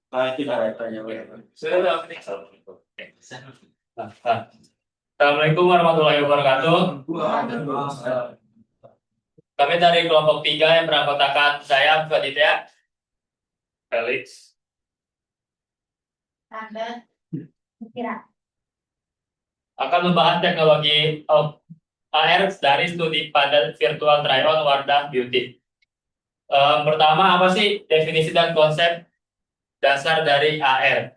[SPEAKER 1] Nah itu
[SPEAKER 2] Tanya.
[SPEAKER 8] Assalamualaikum warahmatullahi wabarakatuh. Kami dari kelompok 3 yang beranggotakan saya, Faditya, Felix,
[SPEAKER 3] Anda kira
[SPEAKER 8] akan membahas teknologi AR dari studi pada virtual try-on Wardah Beauty. Pertama, apa sih definisi dan konsep dasar dari AR?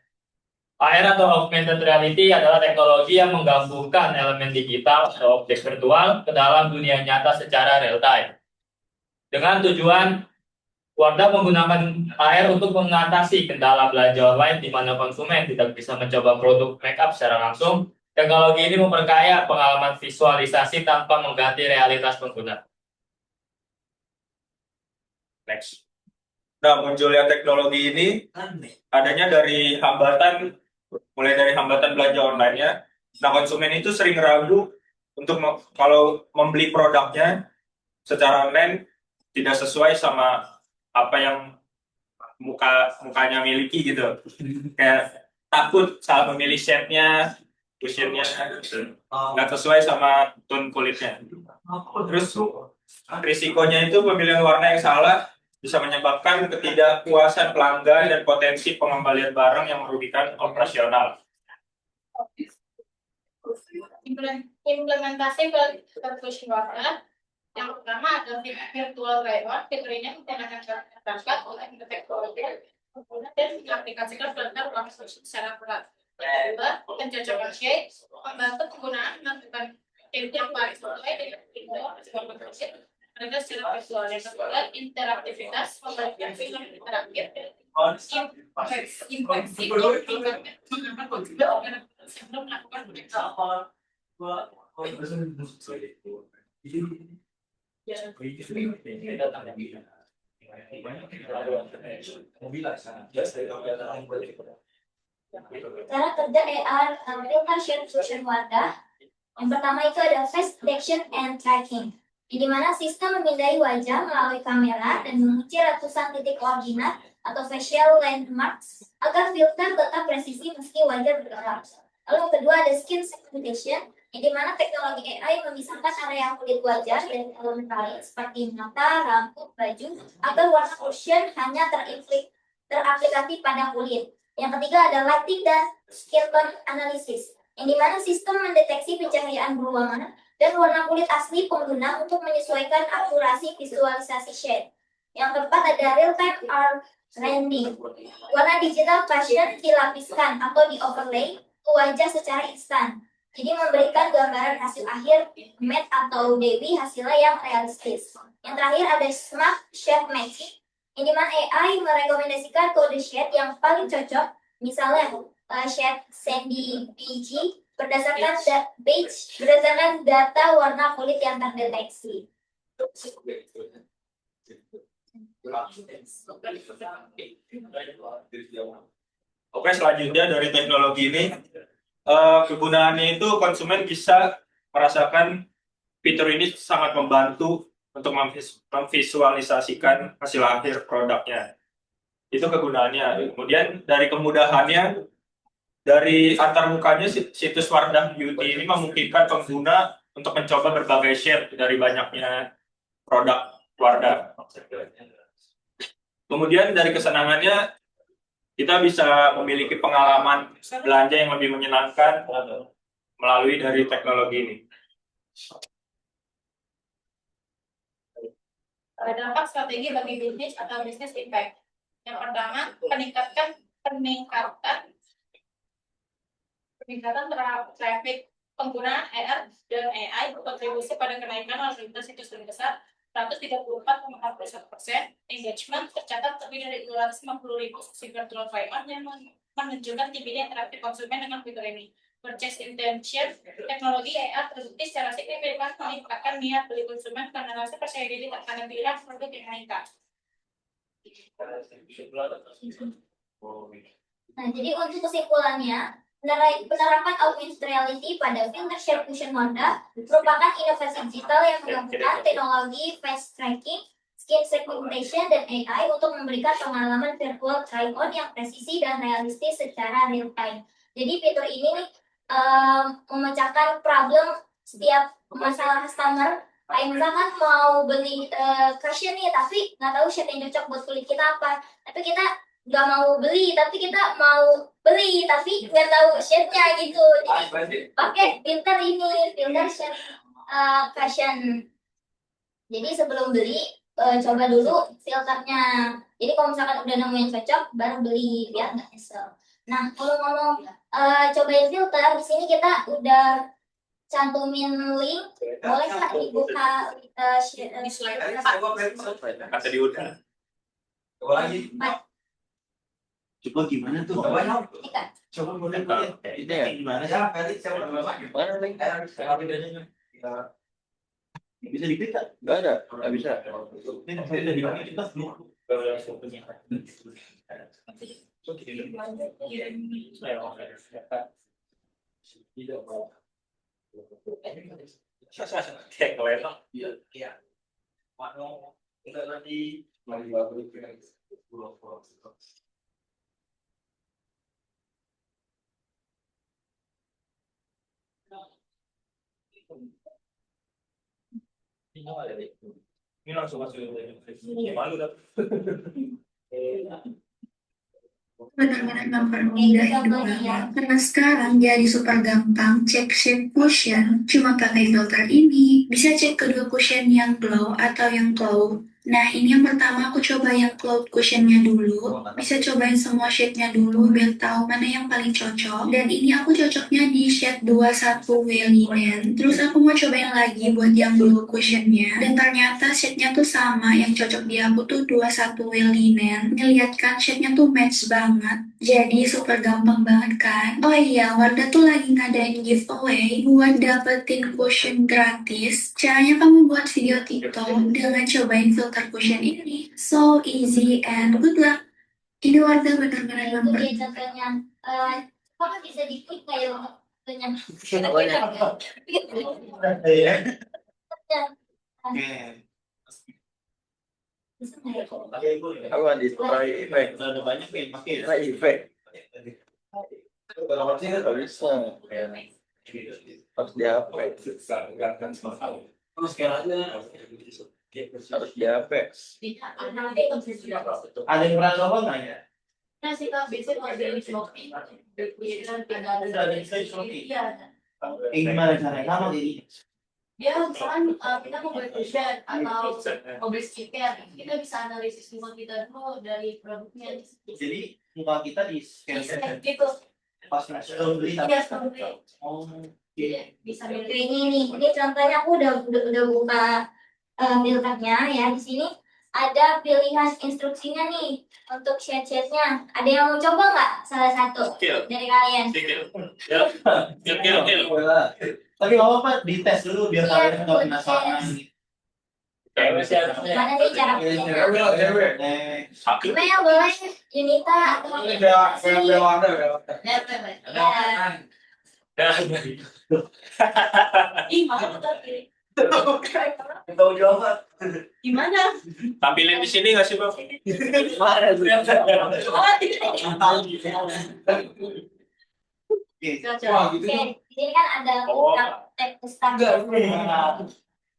[SPEAKER 8] AR atau Augmented Reality adalah teknologi yang menggabungkan elemen digital atau objek virtual ke dalam dunia nyata secara real time. Dengan tujuan, Wardah menggunakan AR untuk mengatasi kendala belanja online di mana konsumen tidak bisa mencoba produk makeup secara langsung. Teknologi ini memperkaya pengalaman visualisasi tanpa mengganti realitas pengguna. Next.
[SPEAKER 6] Nah, munculnya teknologi ini adanya dari hambatan, mulai dari hambatan belanja online-nya. Nah, konsumen itu sering ragu untuk kalau membeli produknya secara online tidak sesuai sama apa yang mukanya miliki gitu. Kayak takut salah memilih shade-nya, cushionnya nggak sesuai sama tone kulitnya. Terus risikonya itu pemilihan warna yang salah bisa menyebabkan ketidakpuasan pelanggan dan potensi pengembalian barang yang merugikan operasional.
[SPEAKER 4] Implementasi virtual Wardah yang pertama adalah virtual try-on. Fitur ini menggunakan perangkat oleh teknologi dan diaplikasikan pada proses secara berat. Kedua, pencocokan shade membantu penggunaan melakukan shade yang paling sesuai dengan window sebuah program mereka secara visual. Yang ketiga, interaktivitas memberikan film interaktif impresif menggunakan konsep sebelum melakukan pemeriksaan.
[SPEAKER 9] Cara kerja AR filter shade fusion wadah. Yang pertama itu ada face detection and tracking. Di mana sistem memindai wajah melalui kamera dan menguji ratusan titik koordinat atau facial landmarks agar filter tetap presisi meski wajah bergerak. Lalu yang kedua ada skin segmentation, di mana teknologi AI memisahkan area kulit wajah dari elemen lain seperti mata, rambut, baju, agar warna cushion hanya teraplikasi pada kulit. Yang ketiga ada lighting dan skin tone analysis, yang dimana sistem mendeteksi pencahayaan beruangan dan warna kulit asli pengguna untuk menyesuaikan akurasi visualisasi shade. Yang keempat ada real-time art rendering. Warna digital fashion dilapiskan atau di-overlay ke wajah secara instan. Jadi memberikan gambaran hasil akhir matte atau dewy hasilnya yang realistis. Yang terakhir ada smart shade matching, yang dimana AI merekomendasikan kode shade yang paling cocok, misalnya shade sandy beige berdasarkan data warna kulit yang terdeteksi.
[SPEAKER 8] Oke, selanjutnya dari teknologi ini, kegunaannya itu konsumen bisa merasakan fitur ini sangat membantu untuk memvisualisasikan hasil akhir produknya. Itu kegunaannya. Kemudian dari kemudahannya, dari antarmukanya situs Wardah Beauty ini memungkinkan pengguna untuk mencoba berbagai shade dari banyaknya produk Wardah. Kemudian dari kesenangannya, kita bisa memiliki pengalaman belanja yang lebih menyenangkan melalui dari teknologi ini.
[SPEAKER 4] Dampak strategi bagi bisnis atau bisnis impact. Yang pertama, peningkatan traffic penggunaan AR dan AI berkontribusi pada kenaikan lalu lintas situs terbesar 134,41%. Engagement tercatat lebih dari 250.000 sesi virtual try-on yang menunjukkan tingginya interaksi konsumen dengan fitur ini. Purchase intention, teknologi AR terbukti secara signifikan meningkatkan niat beli konsumen karena rasa percaya diri terhadap pilihan produk yang meningkat.
[SPEAKER 9] Nah, jadi untuk kesimpulannya, penerapan augmented reality pada filter shade fusion Wardah merupakan inovasi digital yang menggabungkan teknologi face tracking, skin segmentation, dan AI untuk memberikan pengalaman virtual try-on yang presisi dan realistis secara real time. Jadi fitur ini memecahkan problem setiap masalah customer. Kayak misalkan mau beli cushion nih, tapi nggak tahu shade yang cocok buat kulit kita apa. Tapi kita nggak mau beli, tapi kita mau beli, tapi nggak tahu shade-nya gitu. Jadi pakai filter ini, filter shade fashion. Jadi sebelum beli, coba dulu filternya. Jadi kalau misalkan udah nemu yang cocok, baru beli biar nggak nyesel. Nah, kalau ngomong cobain filter, di sini kita udah cantumin link. Boleh nggak dibuka
[SPEAKER 8] Kata di udah. Coba lagi.
[SPEAKER 1] Coba gimana tuh? Coba boleh
[SPEAKER 2] Ini ya?
[SPEAKER 1] gimana sih?
[SPEAKER 2] Mana link?
[SPEAKER 1] Bisa diklik tak?
[SPEAKER 2] Nggak ada, nggak bisa.
[SPEAKER 1] Ini dari mana kita
[SPEAKER 8] Ini langsung masuk malu dah.
[SPEAKER 10] Benar-benar mempermudah hidup banget. Karena sekarang jadi super gampang cek shade cushion cuma pakai filter ini. Bisa cek kedua cushion yang glow atau yang cloud. Nah, ini yang pertama aku coba yang cloud cushionnya dulu. Bisa cobain semua shade-nya dulu biar tahu mana yang paling cocok. Dan ini aku cocoknya di shade 21 W linen. Terus aku mau cobain lagi buat yang glow cushionnya. Dan ternyata shade-nya tuh sama. Yang cocok di aku tuh 21 W linen. Ngeliat kan shade-nya tuh match banget. Jadi super gampang banget kan? Oh iya, Wardah tuh lagi ngadain giveaway buat dapetin cushion gratis. Caranya kamu buat video TikTok dengan cobain filter cushion ini. So easy and good luck. Ini Wardah benar-benar
[SPEAKER 9] Itu
[SPEAKER 10] memper.
[SPEAKER 9] dia contohnya. Apa bisa diklik kayak contohnya?
[SPEAKER 1] Oke.
[SPEAKER 9] Bisa nggak ya?
[SPEAKER 2] Apa di spray efek?
[SPEAKER 1] Ada banyak yang pakai.
[SPEAKER 2] Spray efek. Nggak bisa. Harus di HP.
[SPEAKER 1] Terus kayaknya
[SPEAKER 2] Harus di HP.
[SPEAKER 1] ada yang pernah coba nggak ya?
[SPEAKER 4] Nah sih kak, biasanya kalau dari Shopee,
[SPEAKER 1] Udah ada di Shopee.
[SPEAKER 4] Iya.
[SPEAKER 1] Gimana caranya? Sama ini.
[SPEAKER 4] Dia misalkan kita mau beli cushion atau mau beli skincare, kita bisa analisis muka kita dulu dari produknya.
[SPEAKER 1] Jadi muka kita di scan
[SPEAKER 4] Gitu.
[SPEAKER 1] pas sebelum beli.
[SPEAKER 4] Iya, sebelum beli.
[SPEAKER 1] Oh,
[SPEAKER 4] Jadi bisa
[SPEAKER 9] Oke,
[SPEAKER 4] beli.
[SPEAKER 9] ini contohnya aku udah buka filternya ya. Di sini ada pilihan instruksinya nih untuk shade-shade-nya. Ada yang mau coba nggak salah satu dari kalian?
[SPEAKER 1] Tapi nggak apa-apa, dites dulu biar
[SPEAKER 9] Iya,
[SPEAKER 1] kalian nggak
[SPEAKER 9] buat
[SPEAKER 1] penasaran.
[SPEAKER 9] tes.
[SPEAKER 8] Cewek sih harusnya.
[SPEAKER 9] Mana sih cara
[SPEAKER 6] Cewek.
[SPEAKER 9] Mel boleh, Yunita atau
[SPEAKER 6] Ini kayak Wanda ya.
[SPEAKER 4] Ih, mana tadi?
[SPEAKER 1] Tahu jawaban.
[SPEAKER 4] Gimana?
[SPEAKER 8] Tampilin di sini nggak sih bang?
[SPEAKER 2] Mana tuh?
[SPEAKER 6] Wah, gitu.
[SPEAKER 9] Oke, di sini kan ada
[SPEAKER 8] Oh.
[SPEAKER 9] tag start.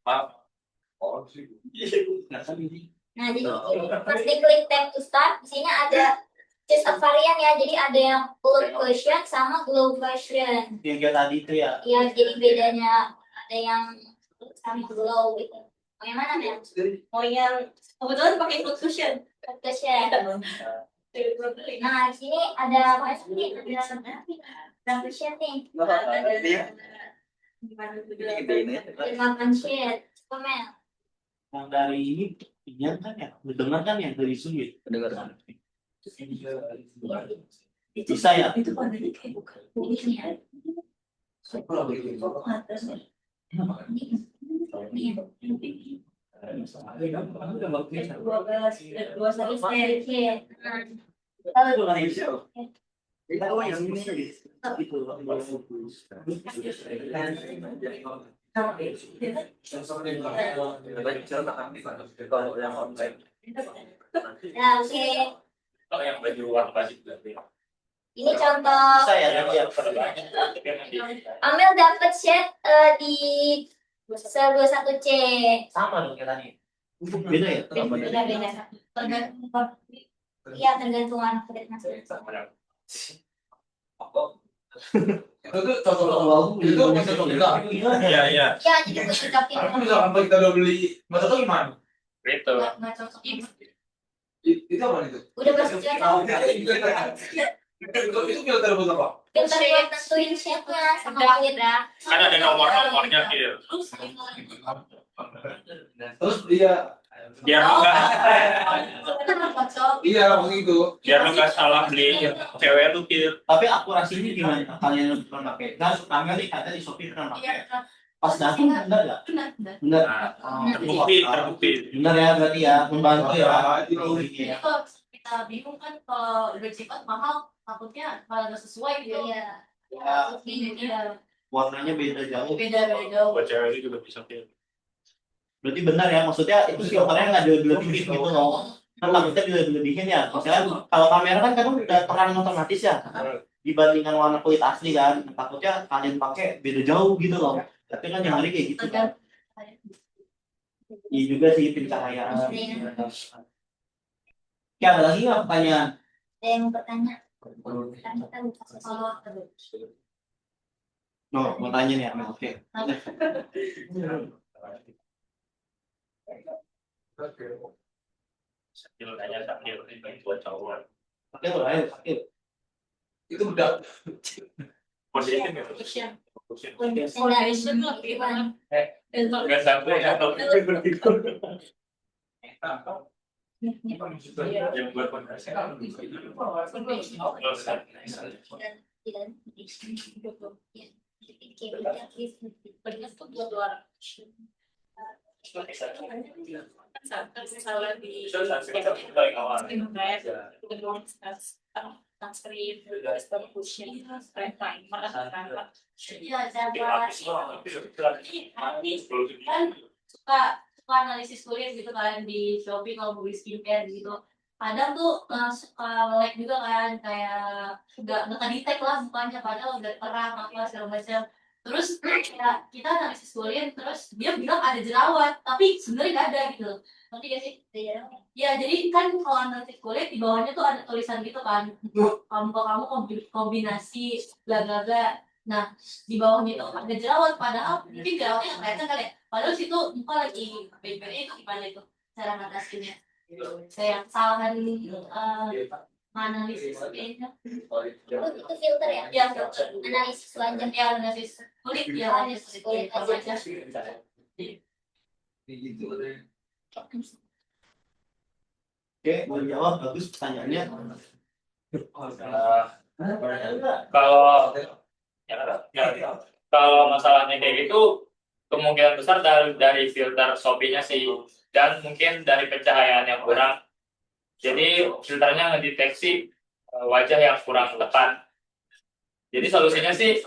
[SPEAKER 8] Maaf.
[SPEAKER 9] Nah, jadi pas diklik tab to start, di sini ada choose a varian ya. Jadi ada yang full version sama glow version.
[SPEAKER 1] Yang kayak tadi itu ya.
[SPEAKER 9] Ya, jadi bedanya ada yang sama glow gitu. Mau yang mana Mel?
[SPEAKER 4] Mau yang kebetulan pakai food cushion.
[SPEAKER 9] Version. Nah, di sini ada apa sih? Ada version nih. Delapan shade. Coba Mel.
[SPEAKER 1] Yang dari ini Ian kan ya, mendengar kan yang dari Suyit.
[SPEAKER 2] Dengar.
[SPEAKER 1] Bisa ya?
[SPEAKER 4] Itu kan dari kayak bukan. Ini ya.
[SPEAKER 1] Ada juga yang bisa. Kita yang ini itu.
[SPEAKER 2] Kalau yang online.
[SPEAKER 9] Nah, oke.
[SPEAKER 8] Kalau yang baju warna pasti berarti.
[SPEAKER 9] Ini contoh.
[SPEAKER 1] Bisa ya? Ya.
[SPEAKER 9] Amel dapat shade di 21C.
[SPEAKER 1] Sama dong kayak tadi. Beda ya?
[SPEAKER 9] Beda-beda. Iya, tergantung warna kulit masing-masing.
[SPEAKER 6] Itu cocok. Itu bisa cocok kita.
[SPEAKER 8] Iya iya.
[SPEAKER 9] Ya, jadi gue cocokin.
[SPEAKER 6] Tapi misalkan kita udah beli, masa tuh gimana?
[SPEAKER 8] Itu.
[SPEAKER 4] Nggak cocok.
[SPEAKER 6] Itu apa itu?
[SPEAKER 9] Udah masuk cocok.
[SPEAKER 6] Itu filter buat apa?
[SPEAKER 9] Pintar buat tentuin shade-nya sama kulit ya.
[SPEAKER 8] Kan ada nomor-nomornya gitu.
[SPEAKER 6] Terus dia,
[SPEAKER 8] Biar lu nggak
[SPEAKER 6] iya begitu.
[SPEAKER 8] biar lu nggak salah beli cewek lu gitu.
[SPEAKER 1] Tapi akurasinya gimana? Kalian pernah pakai? Kan kami nih katanya di Shopee pernah pakai. Pas datang enggak ya? Benar.
[SPEAKER 8] Nah, terbukti.
[SPEAKER 1] Benar ya berarti ya, membantu ya.
[SPEAKER 6] Itu.
[SPEAKER 1] Ini ya.
[SPEAKER 4] Kita bingung kan kalau udah cepat mahal, takutnya malah nggak sesuai gitu.
[SPEAKER 9] Iya.
[SPEAKER 1] Ya,
[SPEAKER 4] Iya.
[SPEAKER 1] warnanya beda jauh.
[SPEAKER 4] Beda jauh.
[SPEAKER 8] Buat cewek itu juga bisa pilih.
[SPEAKER 1] Berarti benar ya, maksudnya itu filternya nggak dilebih-lebihin gitu loh. Kan takutnya dilebih-lebihin ya. Misalnya kalau kamera kan kadang udah terang otomatis ya. Dibandingkan warna kulit asli kan, takutnya kalian pakai beda jauh gitu loh. Tapi kan yang ngeri kayak gitu kan. Iya juga sih pencahayaan. Ya ada lagi nggak pertanyaan?
[SPEAKER 9] Ada yang mau bertanya? Kan kita buka solo.
[SPEAKER 1] No, mau tanya nih, Amel. Oke.
[SPEAKER 8] Sakil tanya sakil buat cowok.
[SPEAKER 1] Oke, ayo, oke.
[SPEAKER 6] Itu udah.
[SPEAKER 8] Positif ya.
[SPEAKER 4] Foundation lebih banyak.
[SPEAKER 8] Nggak sampai atau Yang buat fondasi.
[SPEAKER 4] Misalnya di
[SPEAKER 3] suka analisis kulit gitu kan di Shopee kalau beli skincare gitu. Kadang tuh suka melek juga kan kayak nggak kedetek lah mukanya padahal udah terang apa segala macam. Terus ya kita analisis kulit terus dia bilang ada jerawat tapi sebenarnya nggak ada gitu. Nanti gak sih? Ya jadi kan kalau analisis kulit di bawahnya tuh ada tulisan gitu kan. Kamu kombinasi bla bla bla. Nah di bawahnya itu ada jerawat padahal mungkin jerawatnya nggak kelihatan kali ya. Padahal situ muka lagi baik-baik itu gimana itu cara ngatasinnya? Saya kesalahan analisis kayaknya.
[SPEAKER 9] Itu filter ya?
[SPEAKER 3] Ya filter.
[SPEAKER 9] Analisis wajah.
[SPEAKER 3] Ya analisis kulit ya analisis kulit aja.
[SPEAKER 1] Oke, boleh jawab, bagus pertanyaannya.
[SPEAKER 8] Kalau kalau masalahnya kayak gitu kemungkinan besar dari filter Shopee-nya sih dan mungkin dari pencahayaan yang kurang. Jadi filternya ngedeteksi wajah yang kurang tepat. Jadi solusinya sih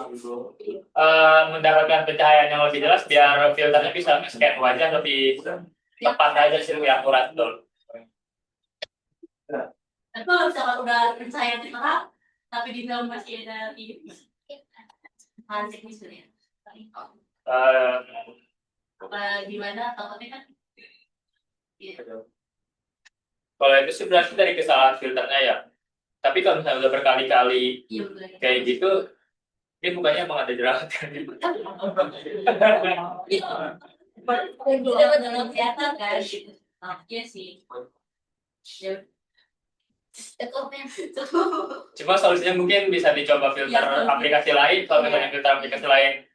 [SPEAKER 8] mendapatkan pencahayaan yang lebih jelas biar filternya bisa scan wajah lebih tepat aja sih lebih akurat betul.
[SPEAKER 3] Tapi kalau misalkan udah pencahayaan terang tapi di dalam masih ada di teknis ya. Apa gimana takutnya kan?
[SPEAKER 8] Kalau itu sih berarti dari kesalahan filternya ya. Tapi kalau misalnya udah berkali-kali kayak gitu, ini bukannya emang ada jerawat kan?
[SPEAKER 3] Udah benar kelihatan kan? Iya sih.
[SPEAKER 8] Cuma solusinya mungkin bisa dicoba filter aplikasi lain. Kalau misalnya filter aplikasi lain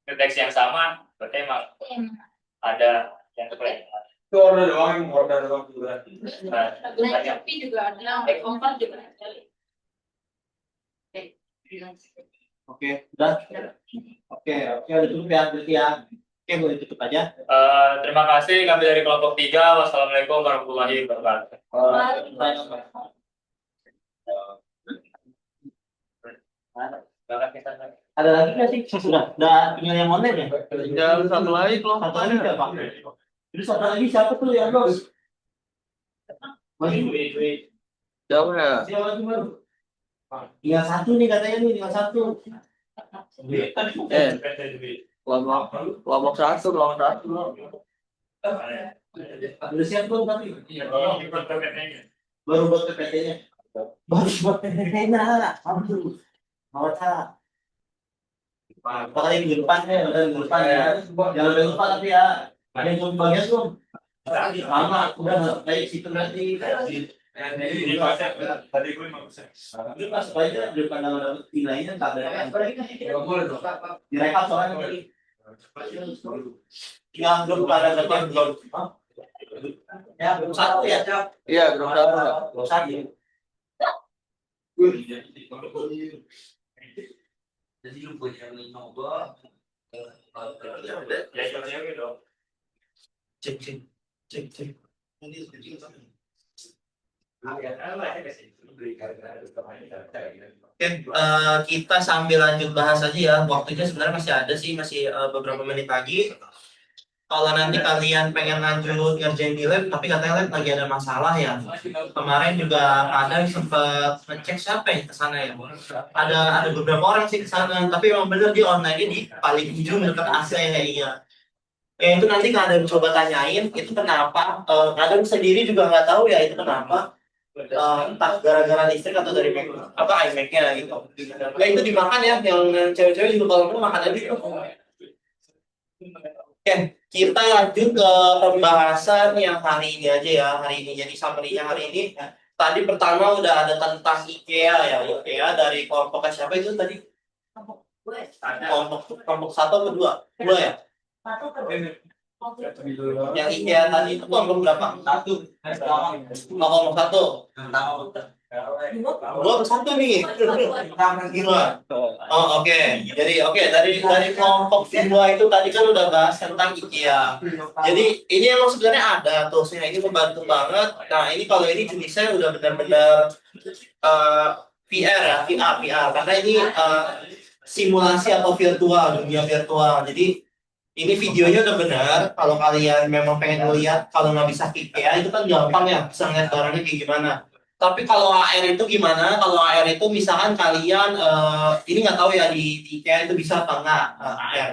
[SPEAKER 8] deteksi yang sama, berarti emang ada yang terkait.
[SPEAKER 6] Itu order doang juga.
[SPEAKER 3] Tapi juga ada, kompas juga ada.
[SPEAKER 1] Oke, udah. Oke, udah cukup ya, berarti ya. Oke, boleh tutup aja.
[SPEAKER 8] Terima kasih kami dari kelompok 3. Wassalamualaikum warahmatullahi wabarakatuh.
[SPEAKER 1] Ada lagi nggak sih? Sudah tinggal yang online ya?
[SPEAKER 2] Tinggal satu lagi
[SPEAKER 1] Satu lagi siapa? Jadi satu lagi siapa tuh yang los?
[SPEAKER 2] Siapa ya?
[SPEAKER 1] Siapa lagi baru? Tinggal satu nih katanya nih, tinggal satu.
[SPEAKER 2] Kelompok satu.
[SPEAKER 1] Udah siap belum tapi? Baru buat PPT-nya. Baru buat PPT-nya. Aduh. Mau tak? Pakai minggu depan ya, jangan lupa tapi ya. Ada yang belum bagian tuh. Lama, udah kayak situ nanti.
[SPEAKER 8] Tadi gue mau
[SPEAKER 1] Itu pas aja depan nama nilainya tak ada. Direkap soalnya tadi. Yang belum pada belum. Ya belum satu ya.
[SPEAKER 2] Iya, grup satu.
[SPEAKER 1] Belum satu. Jadi lu punya nyoba. Cek. Oke, kita sambil lanjut bahas aja ya. Waktunya sebenarnya masih ada sih, masih beberapa menit lagi. Kalau nanti kalian pengen lanjut ngerjain di lab, tapi katanya lab lagi ada masalah ya. Kemarin juga ada sempat ngecek siapa ya ke sana ya. Ada beberapa orang sih ke sana, tapi memang bener di online di paling ujung dekat AC ya iya. Ya itu nanti kalian coba tanyain itu kenapa. Kadang sendiri juga nggak tahu ya itu kenapa. Entah gara-gara listrik atau dari iMac-nya gitu. Nah itu dimakan ya, yang cewek-cewek juga kalau mau makan aja gitu. Oke, kita lanjut ke pembahasan yang hari ini aja ya. Hari ini jadi summary-nya hari ini. Tadi pertama udah ada tentang IKEA ya. IKEA dari kelompok siapa itu tadi? Kelompok 1 atau 2? 2 ya? Yang IKEA tadi itu kelompok berapa? Satu. Kelompok satu. Dua ke satu nih. Gila. Oh oke. Jadi dari kelompok dua itu tadi kan udah bahas tentang IKEA. Jadi ini emang sebenarnya ada toolsnya, ini membantu banget. Nah ini kalau ini jenisnya udah benar-benar VR ya, VR karena ini simulasi atau virtual, dunia virtual. Jadi ini videonya udah benar. Kalau kalian memang pengen lihat, kalau nggak bisa IKEA itu kan gampang ya, bisa ngeliat barangnya kayak gimana. Tapi kalau AR itu gimana? Kalau AR itu misalkan kalian ini nggak tahu ya di IKEA itu bisa apa nggak AR.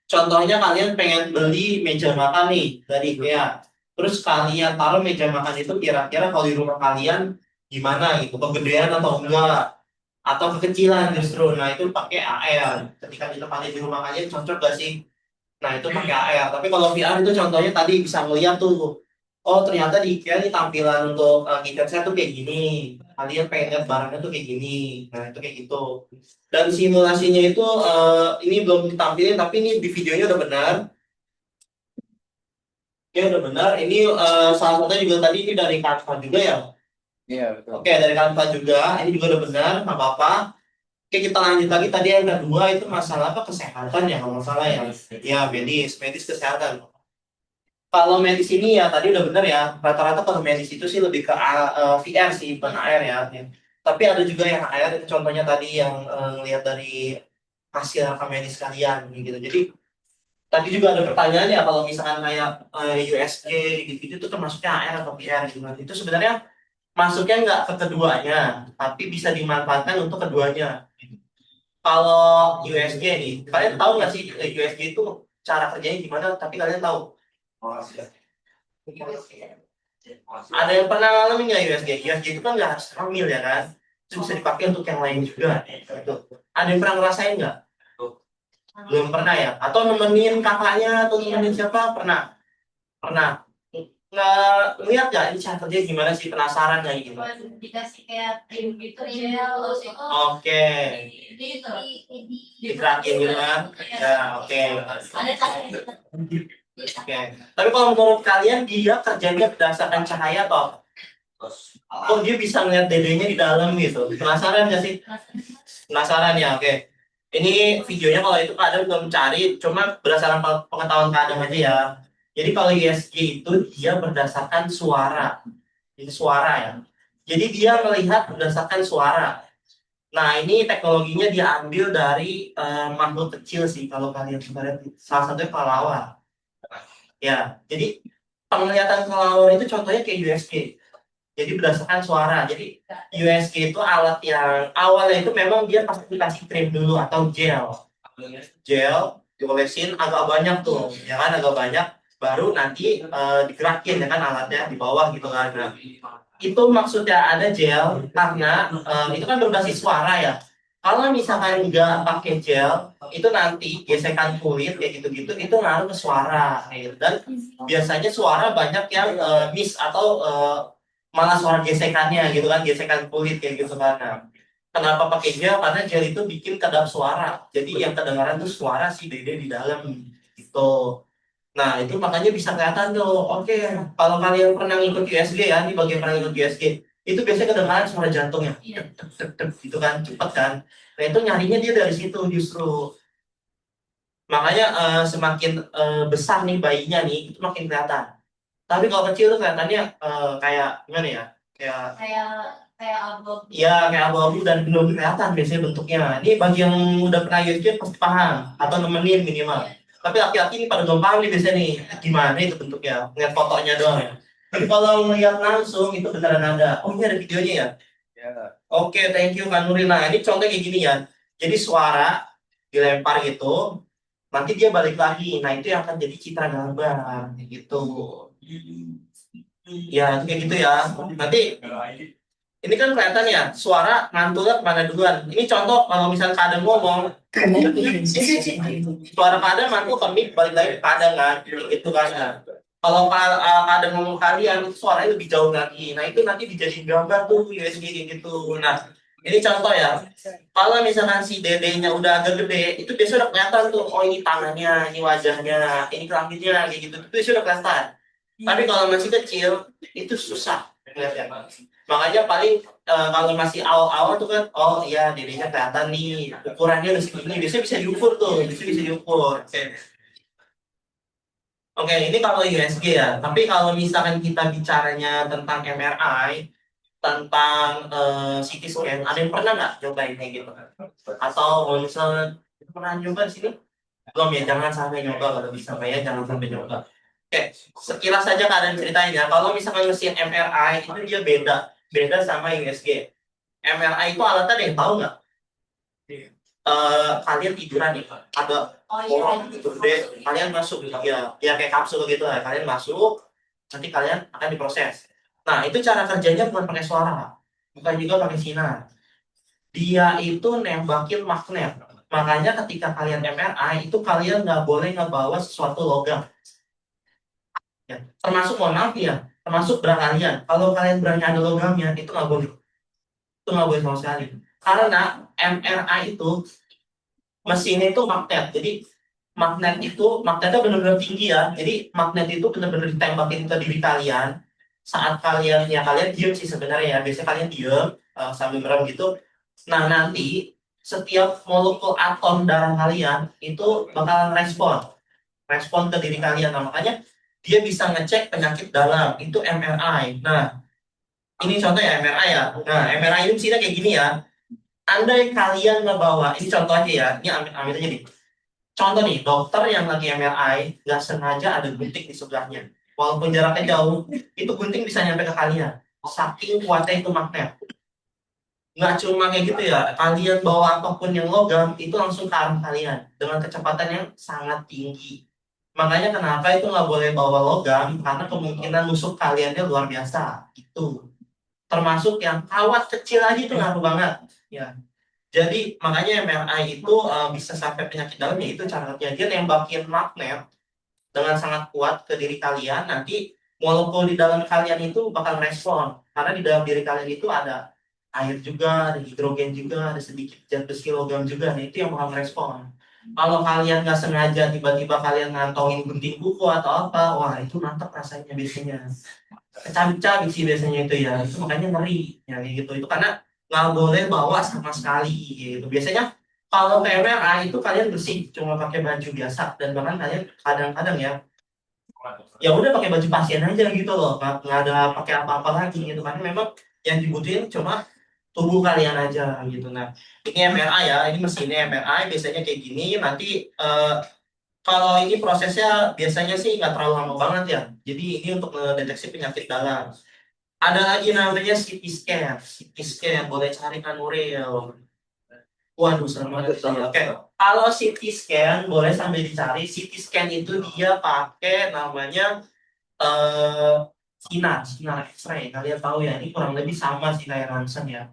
[SPEAKER 1] Contohnya kalian pengen beli meja makan nih dari IKEA. Terus kalian taruh meja makan itu kira-kira kalau di rumah kalian gimana gitu, kegedean atau enggak? Atau kekecilan justru. Nah itu pakai AR. Ketika kita pakai di rumah kalian cocok gak sih? Nah itu pakai AR. Tapi kalau VR itu contohnya tadi bisa ngeliat tuh. Oh ternyata di IKEA nih tampilan untuk kitchen set tuh kayak gini. Kalian pengen lihat barangnya tuh kayak gini. Nah itu kayak gitu. Dan simulasinya itu ini belum ditampilin tapi ini di videonya udah benar. Ya udah benar. Ini salah satunya juga tadi ini dari Canva juga ya.
[SPEAKER 2] Iya betul.
[SPEAKER 1] Oke dari Canva juga. Ini juga udah benar. Nggak apa-apa. Oke kita lanjut lagi tadi yang kedua itu masalah apa kesehatan ya kalau nggak salah ya. Ya medis kesehatan. Kalau medis ini ya tadi udah bener ya, rata-rata kalau medis itu sih lebih ke VR sih, bukan AR ya. Tapi ada juga yang AR itu contohnya tadi yang lihat dari hasil rekam medis kalian gitu. Jadi tadi juga ada pertanyaan ya kalau misalkan kayak USG gitu-gitu itu termasuknya AR atau VR gitu. Itu sebenarnya masuknya nggak ke keduanya, tapi bisa dimanfaatkan untuk keduanya. Kalau USG nih, kalian tahu nggak sih USG itu cara kerjanya gimana? Tapi kalian tahu? Ada yang pernah ngalamin nggak USG? USG itu kan nggak harus hamil ya kan? Itu bisa dipakai untuk yang lain juga. Gitu. Ada yang pernah ngerasain nggak? Belum pernah ya? Atau nemenin kakaknya atau nemenin siapa? Pernah? Pernah? Nggak lihat nggak ini cara kerjanya gimana sih? Penasaran nggak gitu?
[SPEAKER 3] Dikasih kayak krim gitu gel.
[SPEAKER 1] Oke. Digerakin gitu kan? Ya oke. Oke. Tapi kalau menurut kalian dia kerjanya berdasarkan cahaya atau kok dia bisa ngeliat dedenya di dalam gitu? Penasaran nggak sih? Penasaran ya, oke. Ini videonya kalau itu kadang belum cari, cuma berdasarkan pengetahuan kadang aja ya. Jadi kalau USG itu dia berdasarkan suara, itu suara ya. Jadi dia melihat berdasarkan suara. Nah ini teknologinya diambil dari makhluk kecil sih kalau kalian lihat, salah satunya kelelawar. Ya, jadi penglihatan kelelawar itu contohnya kayak USG. Jadi berdasarkan suara. Jadi USG itu alat yang awalnya itu memang dia pasti dikasih krim dulu atau gel. Gel diolesin agak banyak tuh, ya kan agak banyak. Baru nanti digerakin ya kan alatnya di bawah gitu kan. Nah, itu maksudnya ada gel karena itu kan berbasis suara ya. Kalau misalkan nggak pakai gel, itu nanti gesekan kulit kayak gitu-gitu, itu ngaruh ke suara. Gitu. Dan biasanya suara banyak yang miss atau malah suara gesekannya gitu kan, gesekan kulit kayak gitu kan. Nah, kenapa pakai gel? Karena gel itu bikin kedap suara. Jadi yang kedengaran tuh suara si dede di dalam gitu. Nah, itu makanya bisa kelihatan tuh. Oke, kalau kalian pernah ngikut USG ya, ini bagian pernah ngikut USG. Itu biasanya kedengaran suara jantungnya. Gitu kan, cepat kan. Nah, itu nyarinya dia dari situ justru. Makanya semakin besar nih bayinya nih, itu makin kelihatan. Tapi kalau kecil tuh kelihatannya kayak gimana ya? Kayak abu-abu. Iya, kayak abu-abu dan belum kelihatan biasanya bentuknya. Ini bagi yang udah pernah USG pasti paham atau nemenin minimal. Tapi laki-laki ini pada belum paham nih biasanya nih gimana itu bentuknya, ngeliat fotonya doang ya. Tapi kalau melihat langsung itu beneran ada. Oh ini ada videonya ya?
[SPEAKER 2] Ya.
[SPEAKER 1] Oke, thank you Kak Nuri. Nah ini contohnya kayak gini ya. Jadi suara dilempar gitu, nanti dia balik lagi. Nah itu yang akan jadi citra gambar gitu. Ya kayak gitu ya. Nanti ini kan kelihatan ya suara ngantulnya kemana duluan. Ini contoh kalau misalnya kadang ngomong, suara kadang mantul ke mic balik lagi ke kadang kan, itu kan. Kalau kadang ngomong kalian itu suaranya lebih jauh lagi. Nah itu nanti dijadiin gambar tuh USG gitu. Nah Ini contoh ya. Kalau misalkan si dedenya udah agak gede, itu biasanya udah kelihatan tuh. Oh ini tangannya, ini wajahnya, ini kelaminnya, kayak gitu. Itu biasanya udah kelihatan. Tapi kalau masih kecil, itu susah kelihatan. Makanya paling kalau masih awal-awal tuh kan, oh iya dedenya kelihatan nih, ukurannya udah segini. Biasanya bisa diukur tuh, biasanya bisa diukur. Oke, ini kalau USG ya. Tapi kalau misalkan kita bicaranya tentang MRI, tentang CT scan, ada yang pernah nggak cobain kayak gitu? Atau kalau misalnya pernah nyoba di sini? Belum ya, jangan sampai nyoba kalau bisa ya, jangan sampai nyoba. Oke, sekilas saja kalian ceritain ya. Kalau misalkan mesin MRI itu dia beda sama USG. MRI itu alatnya ada yang tahu nggak? Kalian tiduran nih, ada orang gitu gede, kalian masuk gitu ya kayak kapsul gitu lah, kalian masuk, nanti kalian akan diproses. Nah itu cara kerjanya bukan pakai suara, bukan juga pakai sinar, dia itu nembakin magnet. Makanya ketika kalian MRI itu kalian nggak boleh ngebawa sesuatu logam ya. Termasuk mohon maaf ya, termasuk berat kalian, kalau kalian berani ada logamnya itu nggak boleh sama sekali, karena MRI itu mesinnya itu magnet. Jadi magnetnya benar-benar tinggi ya. Jadi magnet itu benar-benar ditembakin ke diri kalian saat kalian diem sih sebenarnya ya. Biasanya kalian diem sambil merem gitu. Nah nanti setiap molekul atom darah kalian itu bakalan respon ke diri kalian. Nah, makanya dia bisa ngecek penyakit dalam itu MRI. Nah ini contoh ya MRI ya. Nah MRI ini mesinnya kayak gini ya. Andai kalian ngebawa, ini contoh aja ya, ini ambil aja nih. Contoh nih, dokter yang lagi MRI, nggak sengaja ada gunting di sebelahnya. Walaupun jaraknya jauh, itu gunting bisa nyampe ke kalian. Saking kuatnya itu magnet. Nggak cuma kayak gitu ya, kalian bawa apapun yang logam, itu langsung ke arah kalian. Dengan kecepatan yang sangat tinggi. Makanya kenapa itu nggak boleh bawa logam, karena kemungkinan musuh kaliannya luar biasa. Itu. Termasuk yang kawat kecil aja itu ngaruh banget. Ya. Jadi makanya MRI itu bisa sampai penyakit dalamnya itu cara kerja dia nembakin magnet dengan sangat kuat ke diri kalian. Nanti molekul di dalam kalian itu bakal respon karena di dalam diri kalian itu ada air juga, ada hidrogen juga, ada sedikit zat besi logam juga. Nah itu yang bakal respon. Kalau kalian nggak sengaja tiba-tiba kalian ngantongin gunting kuku atau apa, wah itu mantap rasanya biasanya. Kecabik-cabik sih biasanya itu ya. Itu makanya ngeri ya kayak gitu. Itu karena nggak boleh bawa sama sekali gitu. Biasanya kalau PMRA itu kalian bersih cuma pakai baju biasa dan bahkan kalian kadang-kadang ya udah pakai baju pasien aja gitu loh, nggak ada pakai apa-apa lagi gitu kan. Memang yang dibutuhin cuma tubuh kalian aja gitu. Nah ini MRI ya, ini mesinnya MRI biasanya kayak gini. Nanti kalau ini prosesnya biasanya sih nggak terlalu lama banget ya. Jadi ini untuk mendeteksi penyakit dalam. Ada lagi namanya CT scan. CT scan boleh cari kan Nuril. Waduh, serem banget. Oke. Kalau CT scan boleh sambil dicari. CT scan itu dia pakai namanya sinar X-ray. Kalian tahu ya, ini kurang lebih sama sih kayak ronsen ya.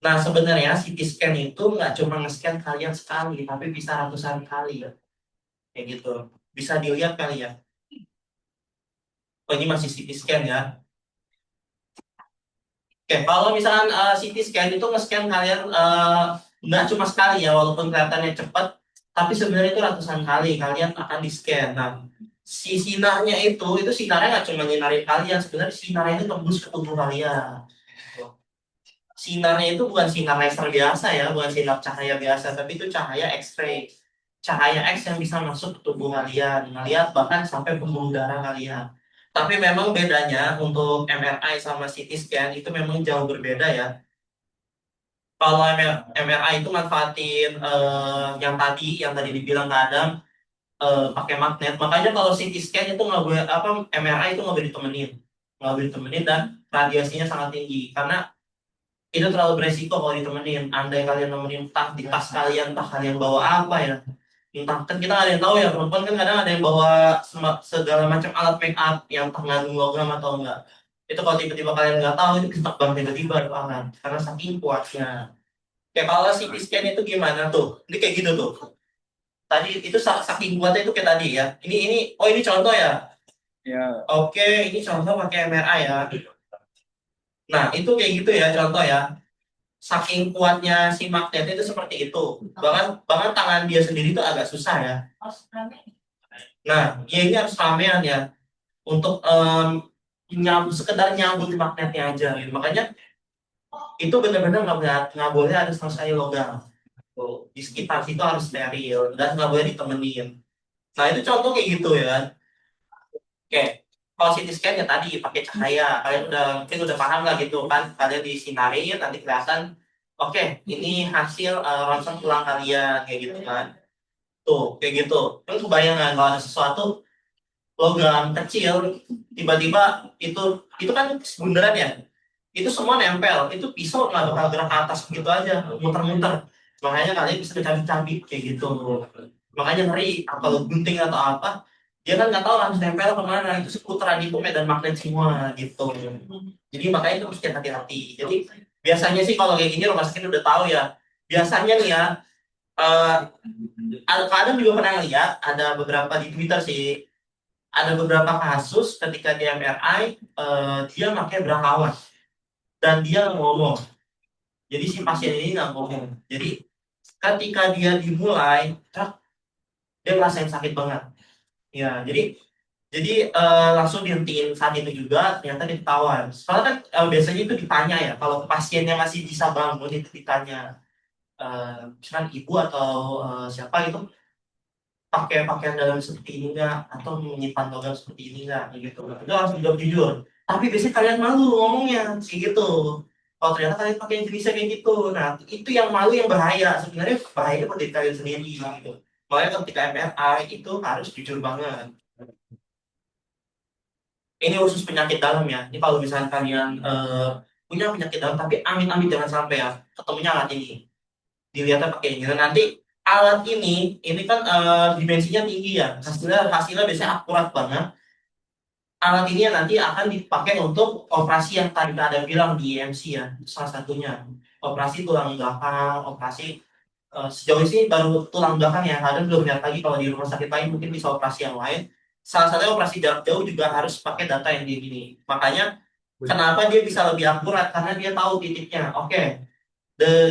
[SPEAKER 1] Nah, sebenarnya CT scan itu nggak cuma nge-scan kalian sekali, tapi bisa ratusan kali ya. Kayak gitu. Bisa dilihat kali ya. Oh, ini masih CT scan ya. Oke, kalau misalkan CT scan itu nge-scan kalian nggak cuma sekali ya, walaupun kelihatannya cepat, tapi sebenarnya itu ratusan kali kalian akan di-scan. Nah, si sinarnya itu sinarnya nggak cuma nyinarin kalian, sebenarnya sinarnya itu tembus ke tubuh kalian. Sinarnya itu bukan sinar laser biasa ya, bukan sinar cahaya biasa, tapi itu cahaya X-ray. Cahaya X yang bisa masuk ke tubuh kalian, ngeliat bahkan sampai pembuluh darah kalian. Tapi memang bedanya untuk MRI sama CT scan itu memang jauh berbeda ya. Kalau MRI itu manfaatin yang tadi dibilang ke Adam pakai magnet. Makanya kalau CT scan itu nggak boleh MRI itu nggak boleh ditemenin dan radiasinya sangat tinggi karena itu terlalu beresiko kalau ditemenin. Andai kalian nemenin entah di tas kalian, entah kalian bawa apa ya. Entah kan kita nggak ada yang tahu ya, perempuan kan kadang ada yang bawa segala macam alat make up yang mengandung logam atau enggak. Itu kalau tiba-tiba kalian nggak tahu itu bisa bang tiba-tiba doangan karena saking kuatnya. Kayak kalau CT scan itu gimana tuh? Ini kayak gitu tuh. Tadi itu saking kuatnya itu kayak tadi ya. Ini contoh ya.
[SPEAKER 2] Ya.
[SPEAKER 1] Oke, ini contoh pakai MRI ya. Nah, itu kayak gitu ya contoh ya. saking kuatnya si magnetnya itu seperti itu. Bahkan tangan dia sendiri itu agak susah ya. Nah, ya ini harus ramean ya untuk sekedar nyambut magnetnya aja. Gitu. Makanya itu benar-benar nggak boleh ada sama sekali logam. Tuh, di sekitar situ harus steril dan nggak boleh ditemenin. Nah itu contoh kayak gitu ya. Oke, kalau CT scan ya tadi pakai cahaya, kalian mungkin udah paham lah gitu kan, kalian disinarin nanti kelihatan, oke, ini hasil ronsen tulang kalian kayak gitu kan, tuh kayak gitu. Terus kebayangan kalau ada sesuatu logam kecil, tiba-tiba itu kan bundaran ya, itu semua nempel, itu pisau nggak bakal gerak ke atas begitu aja, muter-muter. Makanya kalian bisa dicabik-cabik kayak gitu. Makanya ngeri kalau gunting atau apa, dia kan nggak tahu harus nempel kemana, itu seputaran itu medan magnet semua gitu. Jadi makanya itu mesti hati-hati. Jadi biasanya sih kalau kayak gini rumah sakit udah tahu ya. Biasanya nih ya, eh kadang juga pernah lihat ada beberapa di Twitter sih, ada beberapa kasus ketika di MRI dia pakai berakawan dan dia ngomong. Jadi si pasien ini nggak ngomong. Jadi ketika dia dimulai, dia ngerasain sakit banget. Ya, jadi langsung dihentiin saat itu juga ternyata diketahuan. Soalnya kan biasanya itu ditanya ya, kalau pasiennya masih bisa bangun itu ditanya, misalkan ibu atau siapa gitu pakai pakaian dalam seperti ini enggak atau menyimpan logam seperti ini enggak gitu. Itu harus jawab jujur. Tapi biasanya kalian malu ngomongnya kayak gitu. Kalau ternyata kalian pakai yang jenisnya kayak gitu, nah itu yang malu yang bahaya. Sebenarnya bahaya buat diri kalian sendiri gitu. Makanya ketika MRI itu harus jujur banget. Ini khusus penyakit dalam ya. Ini kalau misalnya kalian punya penyakit dalam, tapi amit-amit jangan sampai ya ketemunya alat ini. Dilihatnya pakai ini. Dan nanti alat ini kan dimensinya tinggi ya. Hasilnya biasanya akurat banget. Alat ini yang nanti akan dipakai untuk operasi yang tadi ada bilang di EMC ya. Salah satunya. Operasi tulang belakang, operasi sejauh ini baru tulang belakang ya. Kadang belum lihat lagi kalau di rumah sakit lain mungkin bisa operasi yang lain. Salah satunya operasi jarak jauh juga harus pakai data yang di gini. Makanya kenapa dia bisa lebih akurat karena dia tahu titiknya. Oke,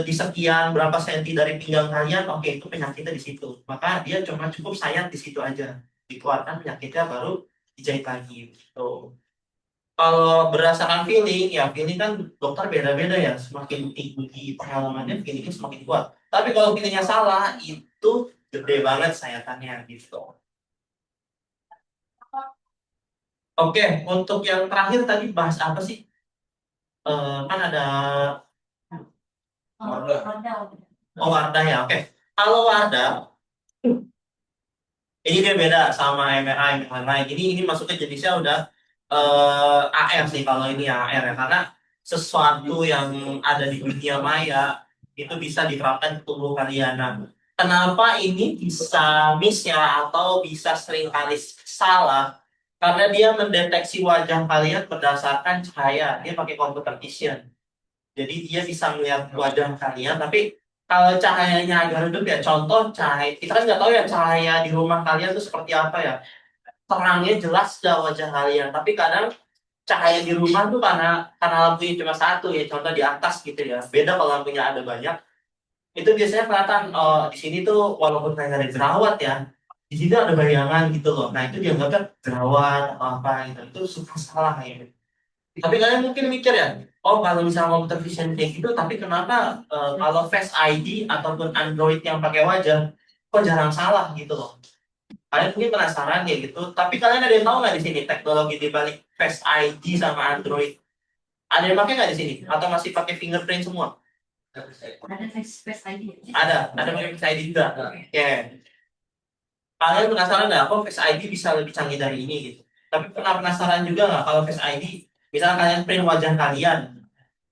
[SPEAKER 1] di sekian berapa senti dari pinggang kalian, oke itu penyakitnya di situ. Maka dia cuma cukup sayang di situ aja. Dikeluarkan penyakitnya baru dijahit lagi. Gitu. Kalau berdasarkan feeling, ya feeling kan dokter beda-beda ya. Semakin tinggi pengalamannya, feelingnya semakin kuat. Tapi kalau feelingnya salah, itu gede banget sayatannya gitu. Oke, untuk yang terakhir tadi bahas apa sih? Kan ada Wardah ya, oke. Kalau Wardah, ini dia beda sama MRI yang lain. Ini masuknya jenisnya udah AR sih kalau ini AR ya, karena sesuatu yang ada di dunia maya itu bisa diterapkan ke tubuh kalian. Nah, kenapa ini bisa miss ya atau bisa sering kali salah? Karena dia mendeteksi wajah kalian berdasarkan cahaya. Dia pakai computer vision. Jadi dia bisa melihat wajah kalian, tapi kalau cahayanya agak redup ya, contoh cahaya, kita kan nggak tahu ya cahaya di rumah kalian tuh seperti apa ya. Terangnya jelas dah wajah kalian, tapi kadang cahaya di rumah tuh karena lampunya cuma satu ya, contoh di atas gitu ya. Beda kalau lampunya ada banyak, itu biasanya kelihatan oh di sini tuh walaupun kayak ada jerawat ya, di sini ada bayangan gitu loh. Nah itu dianggapnya jerawat atau apa gitu, itu suka salah kayak gitu. Tapi kalian mungkin mikir ya, oh kalau misalnya computer vision kayak gitu, tapi kenapa kalau Face ID ataupun Android yang pakai wajah, kok jarang salah gitu loh. Kalian mungkin penasaran ya gitu, tapi kalian ada yang tahu nggak di sini teknologi di balik Face ID sama Android? Ada yang pakai nggak di sini? Atau masih pakai fingerprint semua?
[SPEAKER 3] Ada Face ID.
[SPEAKER 1] Ada pakai Face ID juga. Oke. Kalian penasaran nggak, kok Face ID bisa lebih canggih dari ini gitu? Tapi pernah penasaran juga nggak kalau Face ID, misalnya kalian print wajah kalian,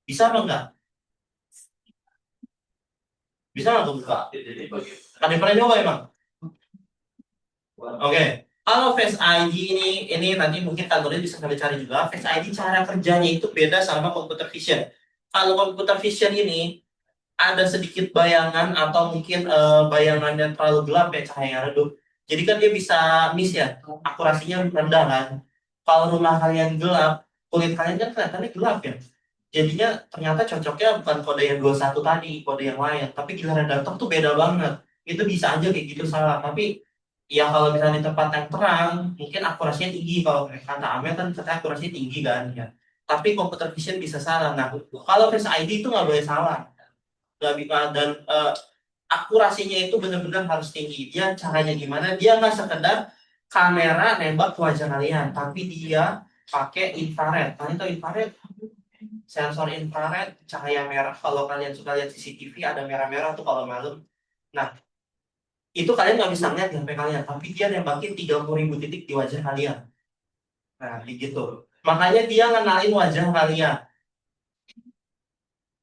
[SPEAKER 1] bisa apa enggak? Bisa nggak tuh buka? Ada yang pernah nyoba emang? Oke. Kalau Face ID ini nanti mungkin kalian bisa kalian cari juga. Face ID cara kerjanya itu beda sama computer vision. Kalau computer vision ini ada sedikit bayangan atau mungkin bayangannya terlalu gelap ya, cahaya redup. Jadi kan dia bisa miss ya, akurasinya rendah kan. Kalau rumah kalian gelap, kulit kalian kan kelihatannya gelap ya. jadinya ternyata cocoknya bukan kode yang 21 tadi, kode yang lain. Tapi giliran datang tuh beda banget. Itu bisa aja kayak gitu salah. Tapi ya kalau misalnya di tempat yang terang, mungkin akurasinya tinggi. Kalau kata Amel kan katanya akurasinya tinggi kan ya. Tapi computer vision bisa salah. Nah, kalau Face ID itu nggak boleh salah. Nggak bisa dan akurasinya itu benar-benar harus tinggi. Dia caranya gimana? Dia nggak sekedar kamera nembak ke wajah kalian, tapi dia pakai infrared. Kalian tahu infrared? Sensor infrared, cahaya merah. Kalau kalian suka lihat CCTV, ada merah-merah tuh kalau malam. Nah, itu kalian nggak bisa lihat di HP kalian, tapi dia nembakin 30.000 titik di wajah kalian. Nah, kayak gitu. Makanya dia ngenalin wajah kalian.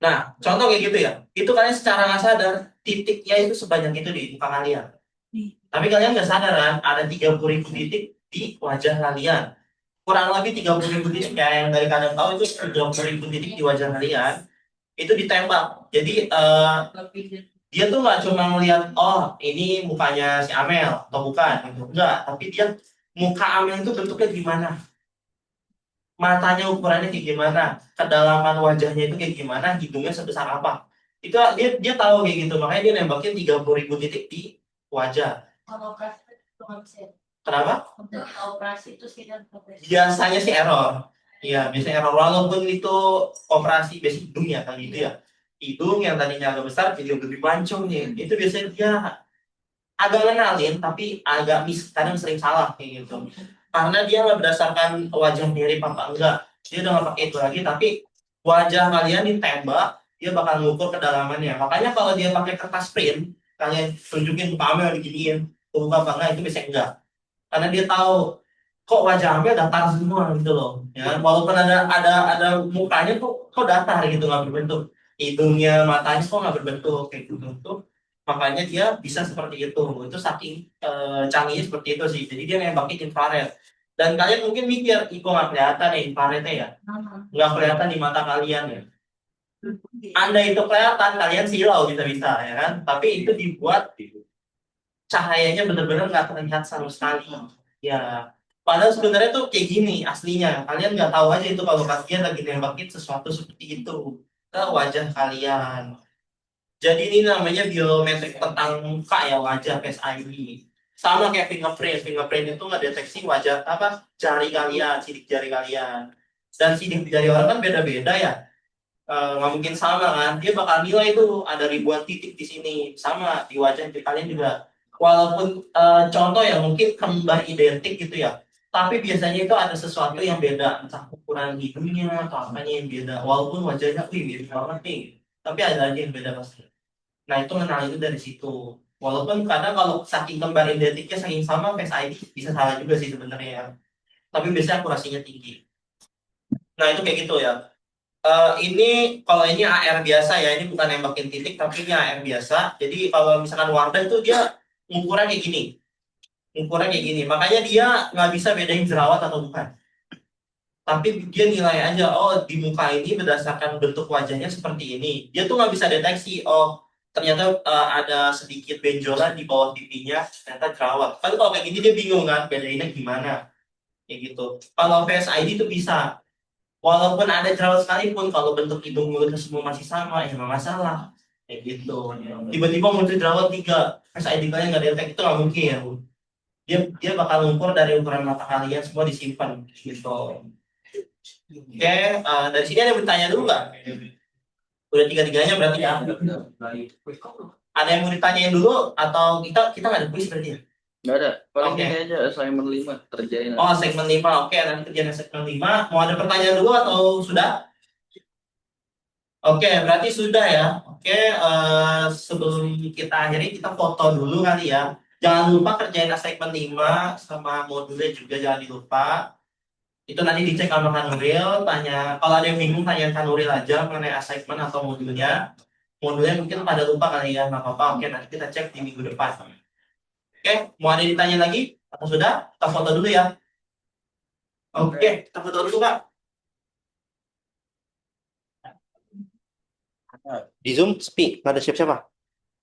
[SPEAKER 1] Nah, contoh kayak gitu ya. Itu kalian secara nggak sadar, titiknya itu sebanyak itu di muka kalian. Tapi kalian nggak sadar kan, ada 30.000 titik di wajah kalian. Kurang lebih 30.000 titik ya, yang dari kalian tahu itu 30.000 titik di wajah kalian. Itu ditembak. Jadi dia tuh nggak cuma ngeliat, oh ini mukanya si Amel atau bukan, gitu. Enggak, tapi dia muka Amel itu bentuknya gimana, matanya ukurannya kayak gimana, kedalaman wajahnya itu kayak gimana, hidungnya sebesar apa. Itu dia tahu kayak gitu, makanya dia nembakin 30.000 titik di wajah. Kenapa?
[SPEAKER 3] Operasi itu sih kan
[SPEAKER 1] Biasanya sih error. Iya, biasanya error. Walaupun itu operasi basic hidung ya, kali itu ya. Hidung yang tadinya agak besar jadi lebih mancung nih. Itu biasanya dia agak ngenalin, tapi agak kadang sering salah kayak gitu. Karena dia nggak berdasarkan wajah mirip apa enggak. Dia udah nggak pakai itu lagi, tapi wajah kalian ditembak, dia bakal ngukur kedalamannya. Makanya kalau dia pakai kertas print, kalian tunjukin ke kamera diginiin, buka apa enggak, itu biasanya enggak. Karena dia tahu kok wajah Amel datar semua gitu loh, ya kan? Walaupun ada mukanya kok datar gitu, nggak berbentuk, hidungnya matanya kok nggak berbentuk kayak gitu tuh. Makanya dia bisa seperti itu saking canggihnya seperti itu sih. Jadi dia nembakin infrared, dan kalian mungkin mikir kok nggak kelihatan ya infrarednya ya, nggak kelihatan di mata kalian ya. Anda itu kelihatan, kalian silau bisa-bisa ya kan, tapi itu dibuat cahayanya benar-benar nggak terlihat sama sekali ya. Padahal sebenarnya tuh kayak gini aslinya, kalian nggak tahu aja itu kalau kalian lagi nembakin sesuatu seperti itu ke wajah kalian. Jadi ini namanya biometrik tentang muka ya, wajah Face ID. Sama kayak fingerprint itu nggak deteksi wajah apa, jari kalian, sidik jari kalian. Dan sidik jari orang kan beda-beda ya. Nggak mungkin sama kan, dia bakal nilai itu ada ribuan titik di sini, sama di wajah di kalian juga. Walaupun contoh ya mungkin kembar identik gitu ya, tapi biasanya itu ada sesuatu yang beda, entah ukuran hidungnya atau apanya yang beda. Walaupun wajahnya wih mirip banget nih, tapi ada aja yang beda pasti. Nah itu kenal itu dari situ. Walaupun kadang kalau saking kembar identiknya saking sama, Face ID bisa salah juga sih sebenarnya. Tapi biasanya akurasinya tinggi. Nah itu kayak gitu ya. Ini kalau ini AR biasa ya, ini bukan nembakin titik tapi ini AR biasa. Jadi kalau misalkan Wardah itu dia ngukurnya kayak gini, makanya dia nggak bisa bedain jerawat atau bukan. Tapi dia nilai aja, oh di muka ini berdasarkan bentuk wajahnya seperti ini. Dia tuh nggak bisa deteksi, oh ternyata ada sedikit benjolan di bawah pipinya, ternyata jerawat. Kan kalau kayak gini dia bingung kan, bedainnya gimana, kayak gitu. Kalau Face ID itu bisa. Walaupun ada jerawat sekalipun, kalau bentuk hidung mulutnya semua masih sama, ya nggak masalah. Kayak gitu. Tiba-tiba muncul jerawat 3, Face ID kalian nggak detek, itu nggak mungkin ya. Dia bakal ngukur dari ukuran mata kalian semua disimpan gitu. Oke, dari sini ada yang bertanya dulu nggak? Udah tiga-tiganya berarti ya. Ada yang mau ditanyain dulu atau kita nggak ada kuis berarti ya?
[SPEAKER 2] Nggak ada. Paling
[SPEAKER 1] Oke.
[SPEAKER 2] ini aja assignment 5 kerjain.
[SPEAKER 1] Oh, segmen 5. Oke, nanti kerjaan segmen 5. Mau ada pertanyaan dulu atau sudah? Oke, berarti sudah ya. Oke, sebelum kita akhiri, kita foto dulu kali ya. Jangan lupa kerjain assignment 5 sama modulnya juga jangan dilupa. Itu nanti dicek sama Kak Nuril, tanya, kalau ada yang bingung tanya Kak Nuril aja mengenai assignment atau modulnya. Modulnya mungkin pada lupa kali ya, nggak apa-apa. Oke, nanti kita cek di minggu depan. Oke, mau ada yang ditanya lagi? Atau sudah? Kita foto dulu ya. Oke, kita foto dulu Kak. Di Zoom sepi, nggak ada siapa-siapa.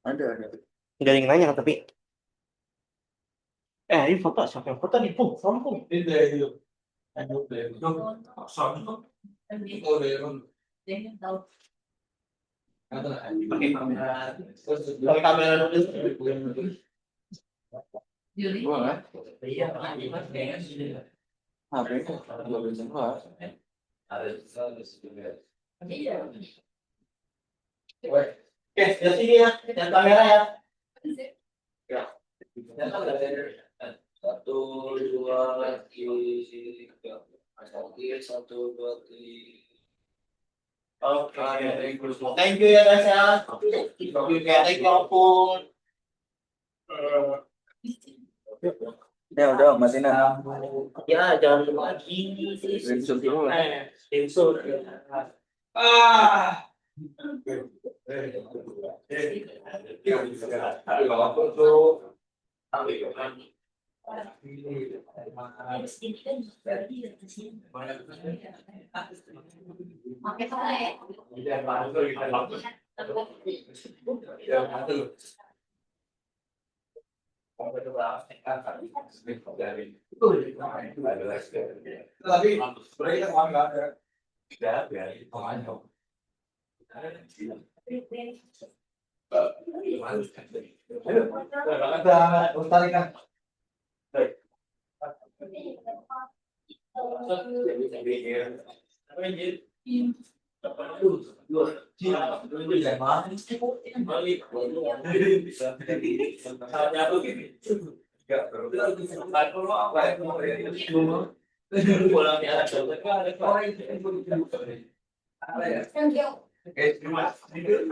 [SPEAKER 2] Ada.
[SPEAKER 1] Nggak ada yang nanya kan tapi. Ini foto, siapa yang foto nih? Kamu Pakai kamera. Pakai kamera dulu.
[SPEAKER 2] Gua kan?
[SPEAKER 1] Iya.
[SPEAKER 2] HP itu 12 jam keluar.
[SPEAKER 1] Oke, lihat sini ya, lihat kamera ya. Ya.
[SPEAKER 6] Satu, dua, tiga. Satu, dua, tiga.
[SPEAKER 1] Oke, thank you ya guys ya. Thank you ampun.
[SPEAKER 2] Ya udah, matiin ah.
[SPEAKER 1] Ya jangan lupa gini sih.
[SPEAKER 2] Rinso dulu lah.
[SPEAKER 1] Rinso.
[SPEAKER 6] Tapi sebenarnya kan nggak ada.
[SPEAKER 9] Thank you.
[SPEAKER 6] Terima kasih.